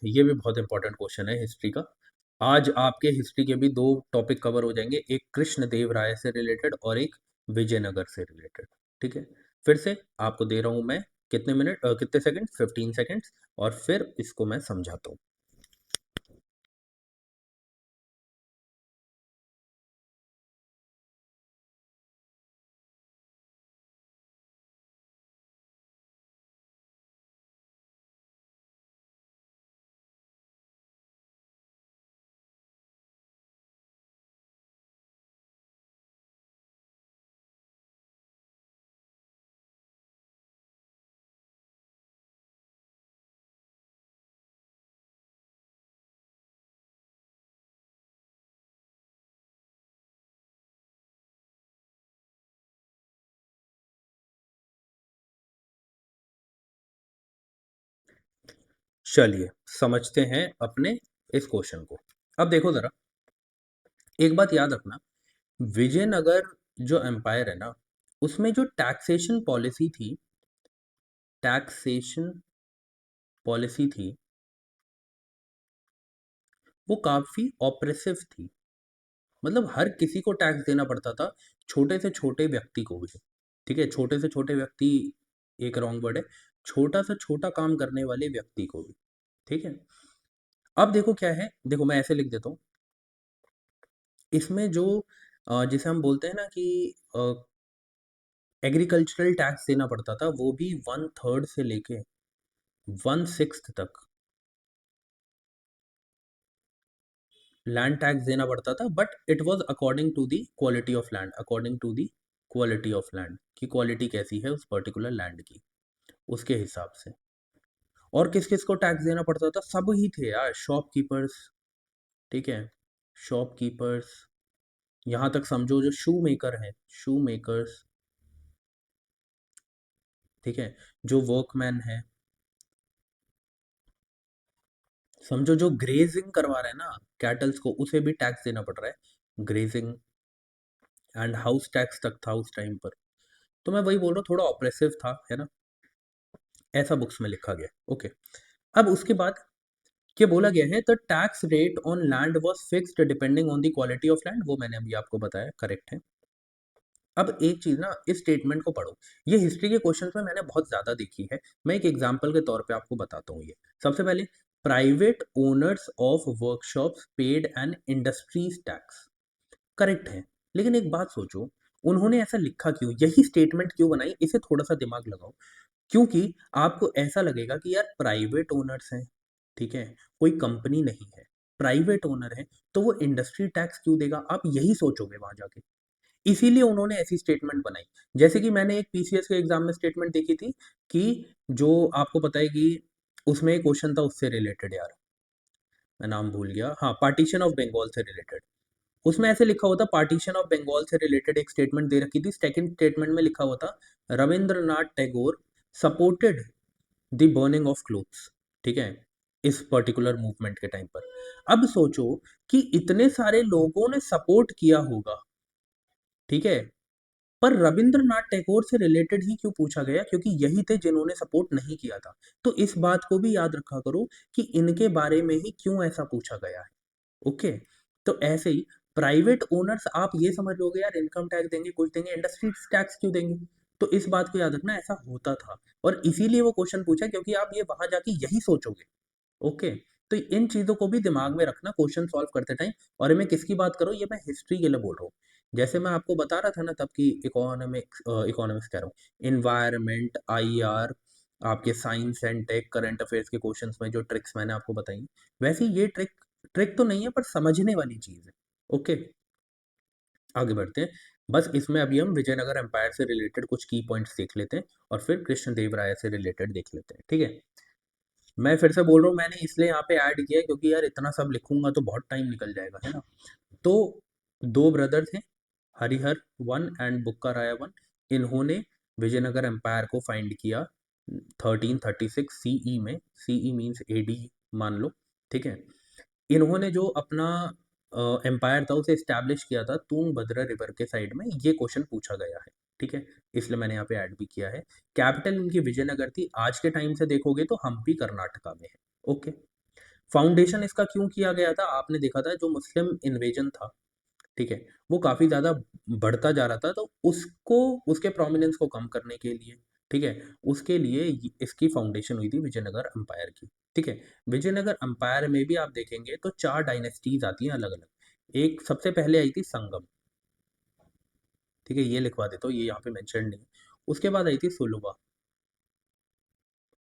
ये भी बहुत इंपॉर्टेंट क्वेश्चन है हिस्ट्री का। आज आपके हिस्ट्री के भी दो टॉपिक कवर हो जाएंगे, एक कृष्ण देव राय से रिलेटेड और एक विजयनगर से रिलेटेड, ठीक है? फिर से आपको दे रहा हूं मैं कितने मिनट, कितने सेकंड, 15 सेकंड्स, और फिर इसको मैं समझाता हूँ। चलिए, समझते हैं अपने इस क्वेश्चन को। अब देखो जरा, एक बात याद रखना, विजयनगर जो एम्पायर है ना, उसमें जो टैक्सेशन पॉलिसी थी, वो काफी ऑप्रेसिव थी। मतलब हर किसी को टैक्स देना पड़ता था, छोटे से छोटे व्यक्ति को भी, ठीक है? छोटे से छोटे व्यक्ति, एक रॉन्ग वर्ड है, छोटा से छोटा काम करने वाले व्यक्ति को भी, ठीक है? अब देखो क्या है, देखो मैं ऐसे लिख देता हूँ, इसमें जो जिसे हम बोलते हैं ना कि एग्रीकल्चरल टैक्स देना पड़ता था, वो भी 1/3 से लेके 1/6 तक लैंड टैक्स देना पड़ता था, but it was according to the quality of land, according to the quality of land, की क्वालिटी कैसी है उस पर्टिकुलर लैंड की, उसके हिसाब से। और किस किस को टैक्स देना पड़ता था? सब ही थे यार, शॉपकीपर्स, ठीक है? शॉपकीपर्स, यहाँ तक समझो जो शू मेकर है, शू मेकर्स, ठीक है? जो वर्कमैन है, समझो जो ग्रेजिंग करवा रहे हैं ना कैटल्स को, उसे भी टैक्स देना पड़ रहा है, ग्रेजिंग। एंड हाउस टैक्स तक था उस टाइम पर। तो मैं वही बोल रहा हूँ, थोड़ा ऑप्रेसिव था, है ना? ऐसा बुक्स में लिखा गया, ओके। अब उसके बाद ये बोला गया है, the tax rate on land was fixed depending on the quality of land, वो मैंने अभी आपको बताया, करेक्ट है। अब एक चीज ना, इस स्टेटमेंट को पढ़ो, ये हिस्ट्री के क्वेश्चंस में मैंने बहुत ज्यादा देखी है, मैं एक एग्जांपल के तौर पे आपको बताता हूँ ये। सबसे पहले, private owners of workshops paid an industries tax, correct है। लेकिन एक बात सोचो, उन्होंने ऐसा लिखा क्यों, यही स्टेटमेंट क्यों बनाई? इसे थोड़ा सा दिमाग लगाओ। क्योंकि आपको ऐसा लगेगा कि यार प्राइवेट ओनर्स हैं, ठीक है, कोई कंपनी नहीं है, प्राइवेट ओनर है, तो वो इंडस्ट्री टैक्स क्यों देगा, आप यही सोचोगे वहां जाके। इसीलिए उन्होंने ऐसी स्टेटमेंट बनाई। जैसे कि मैंने एक पीसीएस के एग्जाम में स्टेटमेंट देखी थी कि जो आपको पता है कि उसमें एक क्वेश्चन था उससे रिलेटेड, यार मैं नाम भूल गया, हाँ, पार्टीशन ऑफ बंगाल से रिलेटेड। उसमें ऐसे लिखा हुआ था, पार्टीशन ऑफ बंगाल से रिलेटेड एक स्टेटमेंट दे रखी थी। सेकंड स्टेटमेंट में लिखा हुआ था, Rabindranath Tagore supported the burning of clothes, ठीक है, इस पर्टिकुलर मूवमेंट के टाइम पर। अब सोचो कि इतने सारे लोगों ने सपोर्ट किया होगा, ठीक है, पर रविंद्रनाथ टैगोर से रिलेटेड ही क्यों पूछा गया? क्योंकि यही थे जिन्होंने सपोर्ट नहीं किया था। तो इस बात को भी याद रखा करो कि इनके बारे में ही क्यों ऐसा पूछा गया है। ओके, तो ऐसे ही प्राइवेट ओनर्स, आप ये समझ लोगे यार इनकम टैक्स देंगे, कुछ देंगे, इंडस्ट्री टैक्स क्यों देंगे? तो इस बात को याद रखना, ऐसा होता था और इसीलिए वो क्वेश्चन पूछा, क्योंकि आप ये वहां जाके यही सोचोगे। ओके, तो इन चीज़ों को भी दिमाग में रखना क्वेश्चन सॉल्व करते टाइम। और मैं किसकी बात करूँ, ये मैं हिस्ट्री के लिए बोल रहा हूँ। जैसे मैं आपको बता रहा था ना तब कि इकोनॉमिक्स, इकोनॉमिक्स कह रहा हूँ, इन्वायरमेंट, आईआर, आपके science and tech, current affairs के क्वेश्चंस में जो ट्रिक्स मैंने आपको बताई, वैसे ही ये ट्रिक ट्रिक तो नहीं है पर समझने वाली चीज़ है। ओके, आगे बढ़ते हैं। बस इसमें अभी हम विजयनगर एम्पायर से रिलेटेड कुछ की पॉइंट्स देख लेते हैं और फिर कृष्णदेवराय से रिलेटेड देख लेते हैं, ठीक है। मैं फिर से बोल रहा हूँ, मैंने इसलिए यहाँ पे ऐड किया है क्योंकि यार इतना सब लिखूंगा तो बहुत टाइम निकल जाएगा, है ना। तो दो ब्रदर थे, Harihara one and Bukka Raya one. इन्होंने विजयनगर एम्पायर को फाइंड किया 1336 सीई में। सीई मीन्स एडी मान लो, ठीक है। इन्होंने जो अपना एम्पायर था उसे स्टैब्लिश किया था तुंगभद्रा रिवर के साइड में। ये क्वेश्चन पूछा गया है, ठीक है, इसलिए मैंने यहाँ पे ऐड भी किया है। कैपिटल इनकी विजयनगर थी। आज के टाइम से देखोगे तो हम्पी कर्नाटका में है। ओके, फाउंडेशन इसका क्यों किया गया था? आपने देखा था जो मुस्लिम इन्वेजन था, ठीक है, वो काफ़ी ज़्यादा बढ़ता जा रहा था, तो उसको, उसके प्रोमिनेंस को कम करने के लिए, ठीक है, उसके लिए इसकी फाउंडेशन हुई थी विजयनगर अंपायर की, ठीक है। विजयनगर अंपायर में भी आप देखेंगे तो चार डायनेस्टीज आती हैं अलग अलग। एक सबसे पहले आई थी संगम, ठीक है, ये लिखवा देता हूँ, ये यहाँ पे मेंशन नहीं है। उसके बाद आई थी सुलुवा,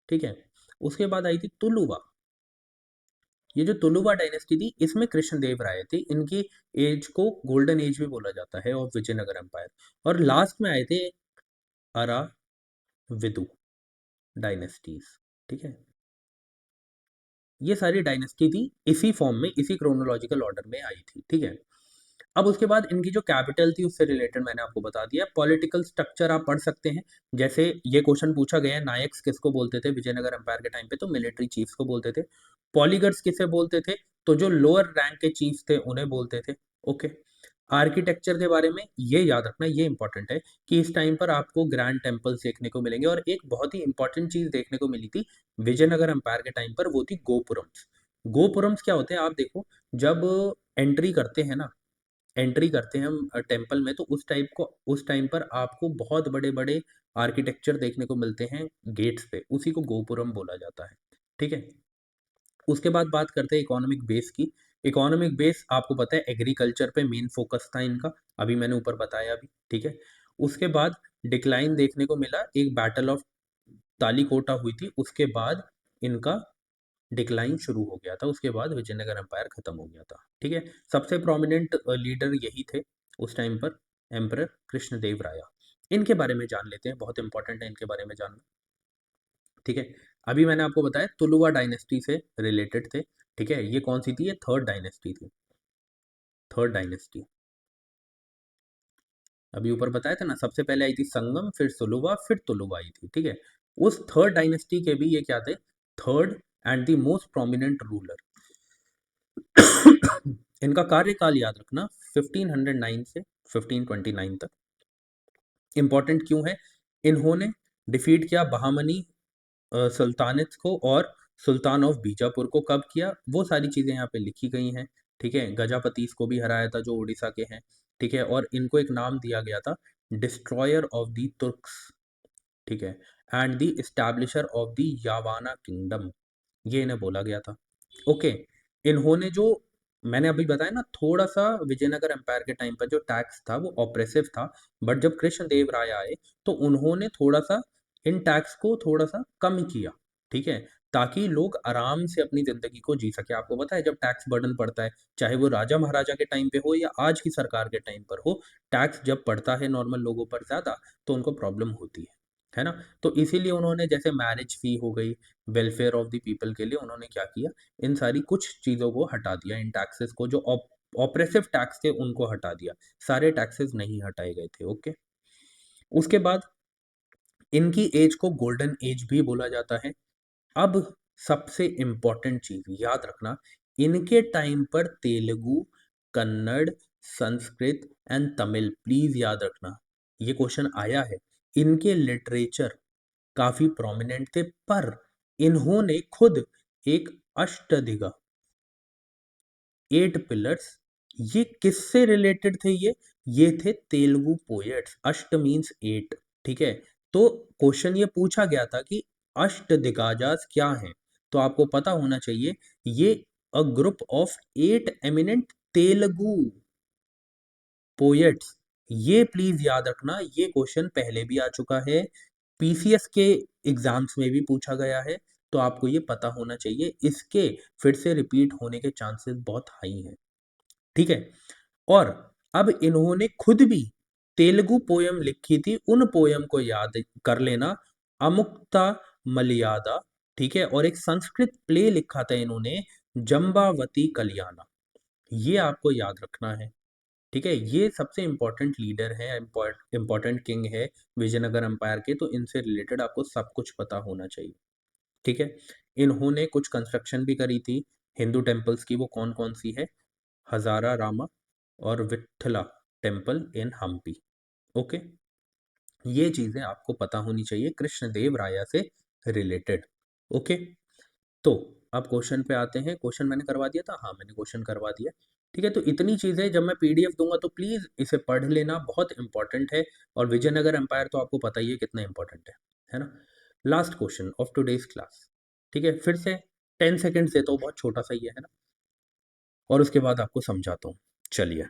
ठीक है। उसके बाद आई थी तुलुवा। ये जो तुलुवा डायनेस्टी थी इसमें कृष्णदेव राय थे, इनकी एज को गोल्डन एज भी बोला जाता है ऑफ विजयनगर एम्पायर। और लास्ट में आए थे अरा विदु डायनेस्टीज, ठीक है। ये सारी डायनेस्टी थी, इसी फॉर्म में, इसी क्रोनोलॉजिकल ऑर्डर में आई थी, ठीक है। अब उसके बाद इनकी जो कैपिटल थी उससे रिलेटेड मैंने आपको बता दिया। पॉलिटिकल स्ट्रक्चर आप पढ़ सकते हैं। जैसे ये क्वेश्चन पूछा गया है, नायक्स किसको बोलते थे विजयनगर एम्पायर के टाइम पे? तो मिलिट्री चीफ्स को बोलते थे। पॉलीगर्स किसे बोलते थे? तो जो लोअर रैंक के चीफ्स थे उन्हें बोलते थे। ओके, आर्किटेक्चर के बारे में ये याद रखना, ये इंपॉर्टेंट है कि इस टाइम पर आपको ग्रैंड टेम्पल्स देखने को मिलेंगे। और एक बहुत ही इंपॉर्टेंट चीज देखने को मिली थी विजयनगर एम्पायर के टाइम पर, वो थी गोपुरम्स। गोपुरम्स क्या होते हैं आप देखो, जब एंट्री करते हैं ना, एंट्री करते हैं हम टेम्पल में, तो उस टाइम पर आपको बहुत बड़े बड़े आर्किटेक्चर देखने को मिलते हैं गेट्स पे, उसी को गोपुरम बोला जाता है, ठीक है। उसके बाद बात करते हैं इकोनॉमिक बेस की। इकोनॉमिक बेस आपको पता है एग्रीकल्चर पे मेन फोकस था इनका, अभी मैंने ऊपर बताया भी, ठीक है। उसके बाद डिक्लाइन देखने को मिला, एक बैटल ऑफ तालीकोटा हुई थी, उसके बाद इनका डिक्लाइन शुरू हो गया था। उसके बाद विजयनगर एम्पायर खत्म हो गया था, ठीक है। सबसे प्रोमिनेंट लीडर यही थे उस टाइम पर, एम्परर कृष्णदेव राया। इनके बारे में जान लेते हैं, बहुत इंपॉर्टेंट है इनके बारे में जानना, ठीक है। अभी मैंने आपको बताया तुलुवा डायनेस्टी से रिलेटेड थे, ठीक है। ये कौन सी थी? ये थर्ड डायनेस्टी थी, थर्ड डायनेस्टी। अभी ऊपर बताया था ना, सबसे पहले आई थी संगम, फिर सुलुवा, फिर तुलुवा आई थी, ठीक है। उस थर्ड डायनेस्टी के भी ये क्या थे? Third and the most prominent ruler. इनका कार्यकाल याद रखना 1509 से 1529 तक। इंपॉर्टेंट क्यों है? इन्होंने डिफीट किया बहामनी सुल्तानेट को और सुल्तान ऑफ बीजापुर को। कब किया? वो सारी चीज़ें यहाँ पे लिखी गई हैं, ठीक है। गजापतीस को भी हराया था जो उड़ीसा के हैं, ठीक है। और इनको एक नाम दिया गया था, डिस्ट्रॉयर ऑफ द तुर्क्स, ठीक है, and the establisher of the Yavana kingdom, ये इन्हें बोला गया था। ओके, इन्होंने जो मैंने अभी बताया ना, थोड़ा सा विजयनगर एम्पायर के टाइम पर जो टैक्स था वो ऑप्रेसिव था, बट जब कृष्णदेव राय आए तो उन्होंने थोड़ा सा इन टैक्स को थोड़ा सा कम किया, ठीक है, ताकि लोग आराम से अपनी ज़िंदगी को जी सकें। आपको पता है जब टैक्स बर्डन पड़ता है, चाहे वो राजा-महाराजा के टाइम पे हो या आज की सरकार के टाइम पर हो, टैक्स जब पड़ता है नॉर्मल लोगों पर ज़्यादा, तो उनको प्रॉब्लम होती है ना? तो इसीलिए उन्होंने जैसे मैरिज फ़ी हो गई, वेलफेयर ऑफ द पीपल के लिए उन्होंने क्या किया, इन सारी कुछ चीज़ों को हटा दिया, इन टैक्सेस को जो ऑपरेसिव टैक्स थे उनको हटा दिया। सारे टैक्सेस नहीं हटाए गए थे, ओके? उसके बाद इनकी एज को गोल्डन एज भी बोला जाता है। अब सबसे इम्पोर्टेंट चीज़ याद रखना, इनके टाइम पर तेलुगु, कन्नड़, संस्कृत एंड तमिल प्लीज़ याद रखना, ये क्वेश्चन आया है। इनके लिटरेचर काफ़ी प्रोमिनेंट थे, पर इन्होंने खुद एक अष्टदिग्गज 8 पिलर्स, ये किससे रिलेटेड थे ये? ये थे तेलुगु पोएट्स, अष्ट मीन्स 8, ठीक है? तो क्वेश्चन ये पूछा गया था कि अष्टदिग्गजास क्या हैं? तो आपको पता होना चाहिए ये a group of 8 eminent Telugu poets. ये प्लीज याद रखना, ये क्वेश्चन पहले भी आ चुका है, पीसीएस के एग्जाम्स में भी पूछा गया है, तो आपको ये पता होना चाहिए। इसके फिर से रिपीट होने के चांसेस बहुत हाई हैं, ठीक है? और अब इन्होंने खुद भी तेलुगु पोयम लिखी थी, उन पोयम को याद कर लेना, अमुक्ता मलयादा, ठीक है? और एक संस्कृत प्ले लिखा था इन्होंने, जम्बावती कल्याणा, ये आपको याद रखना है, ठीक है? ये सबसे इंपॉर्टेंट लीडर है, इंपॉर्टेंट किंग है विजयनगर एम्पायर के, तो इनसे रिलेटेड आपको सब कुछ पता होना चाहिए, ठीक है? इन्होंने कुछ कंस्ट्रक्शन भी करी थी हिंदू टेम्पल्स की, वो कौन कौन सी है? हजारा रामा और विट्ठला टेम्पल इन हम्पी, ओके? ये चीजें आपको पता होनी चाहिए कृष्णदेव राया से रिलेटेड, ओके? तो अब क्वेश्चन पे आते हैं। क्वेश्चन मैंने करवा दिया था, हाँ मैंने क्वेश्चन करवा दिया, ठीक है? तो इतनी चीजें जब मैं पीडीएफ दूंगा तो प्लीज इसे पढ़ लेना, बहुत इंपॉर्टेंट है। और विजयनगर एम्पायर तो आपको पता ही है कितना इंपॉर्टेंट है ना? Last question of today's class, ठीक है? फिर से 10 सेकेंड्स देता हूँ, बहुत छोटा सा ही है ना? और उसके बाद आपको समझाता हूँ, चलिए।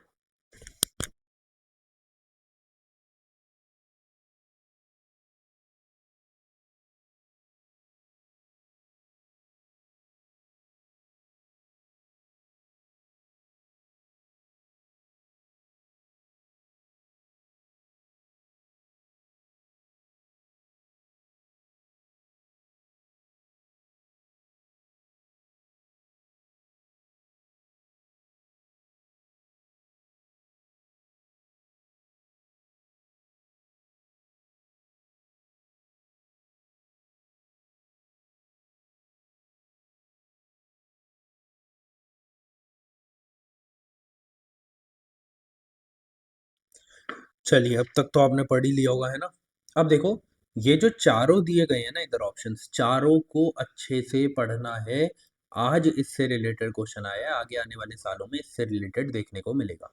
चलिए, अब तक तो आपने पढ़ ही लिया होगा, है ना? अब देखो, ये जो चारों दिए गए हैं ना इधर ऑप्शंस, चारों को अच्छे से पढ़ना है। आज इससे रिलेटेड क्वेश्चन आया है, आगे आने वाले सालों में इससे रिलेटेड देखने को मिलेगा।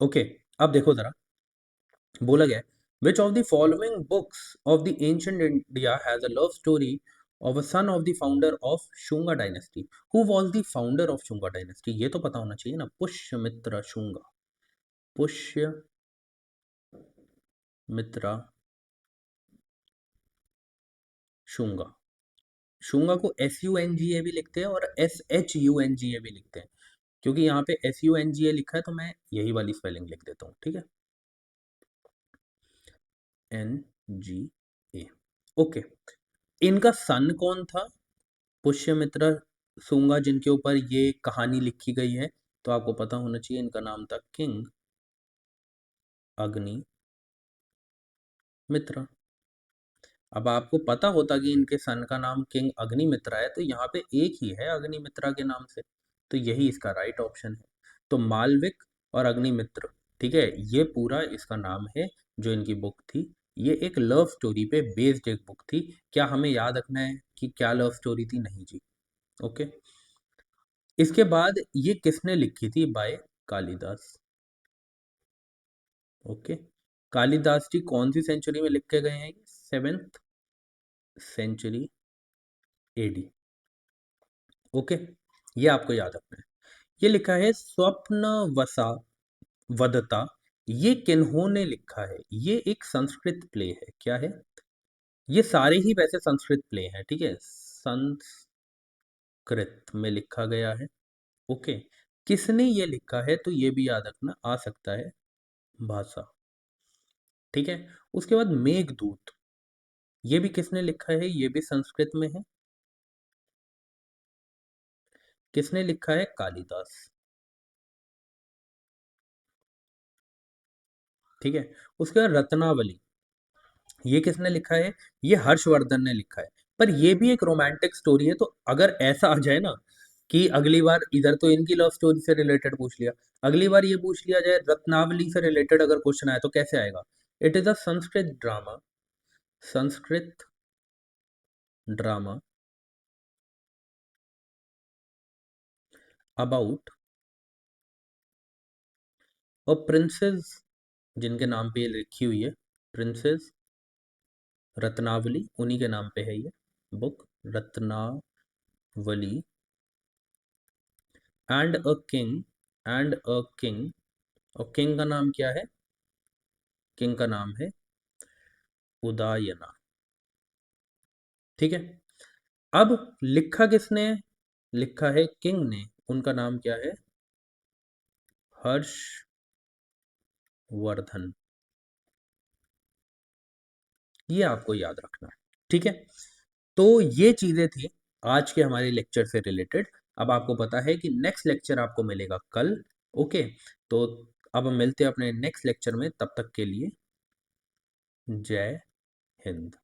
ओके, अब देखो जरा, बोला गया है, which of the following books of the ancient India has a love story of a son of the founder of Shunga dynasty? Who was the founder of Shunga dynasty? ये तो पता होना चाहिए ना, पुष्यमित्र शुंगा, पुष्य मित्रा शुंगा। शुंगा को SUNGA भी लिखते हैं और SHUNGA भी लिखते हैं, क्योंकि यहाँ पे SUNGA लिखा है तो मैं यही वाली स्पेलिंग लिख देता हूँ, ठीक है? NGA, okay. इनका सन कौन था? पुष्यमित्र शुंगा, जिनके ऊपर ये कहानी लिखी गई है, तो आपको पता होना चाहिए इनका नाम था किंग अग्निमित्र। अब आपको पता होता कि इनके सन का नाम किंग अग्निमित्रा है, तो यहाँ पे एक ही है अग्निमित्रा के नाम से, तो यही इसका राइट ऑप्शन है। तो मालविक और अग्निमित्र, ठीक है, ये पूरा इसका नाम है। जो इनकी बुक थी, ये एक लव स्टोरी पे बेस्ड एक बुक थी। क्या हमें याद रखना है कि क्या लव स्टोरी थी? नहीं जी, ओके। इसके बाद ये किसने लिखी थी? By Kalidas, okay. कालिदास जी कौन सी सेंचुरी में लिख के गए हैं? 7th century AD, okay. ये आपको याद रखना है। ये लिखा है स्वप्न वसा वदता, ये किन्होंने लिखा है? ये एक संस्कृत प्ले है, क्या है? ये सारे ही वैसे संस्कृत प्ले हैं, ठीक है, संस्कृत में लिखा गया है। ओके, किसने ये लिखा है तो ये भी याद रखना आ सकता है, भाषा, ठीक है। उसके बाद मेघदूत, ये भी किसने लिखा है, ये भी संस्कृत में है। किसने लिखा है, कालिदास, ठीक है। उसके बाद रत्नावली, ये किसने लिखा है, ये हर्षवर्धन ने लिखा है। पर ये भी एक रोमांटिक स्टोरी है, तो अगर ऐसा आ जाए ना कि अगली बार इधर तो इनकी लव स्टोरी से रिलेटेड पूछ लिया, अगली बार ये पूछ लिया जाए रत्नावली से रिलेटेड अगर क्वेश्चन आए तो कैसे आएगा। It is a Sanskrit drama, Sanskrit drama about a princess, जिनके नाम पे ये लिखी हुई है, प्रिंसेस रत्नावली, उन्हीं के नाम पे है ये book, Ratnavali, and a king, and a king, और किंग का नाम क्या है, किंग का नाम है उदयना, ठीक है। अब लिखा किसने, लिखा है किंग ने, उनका नाम क्या है, हर्षवर्धन, ये आपको याद रखना है, ठीक है। तो ये चीजें थी आज के हमारे लेक्चर से रिलेटेड। अब आपको पता है कि नेक्स्ट लेक्चर आपको मिलेगा कल, ओके। तो अब हम मिलते हैं अपने नेक्स्ट लेक्चर में, तब तक के लिए जय हिंद।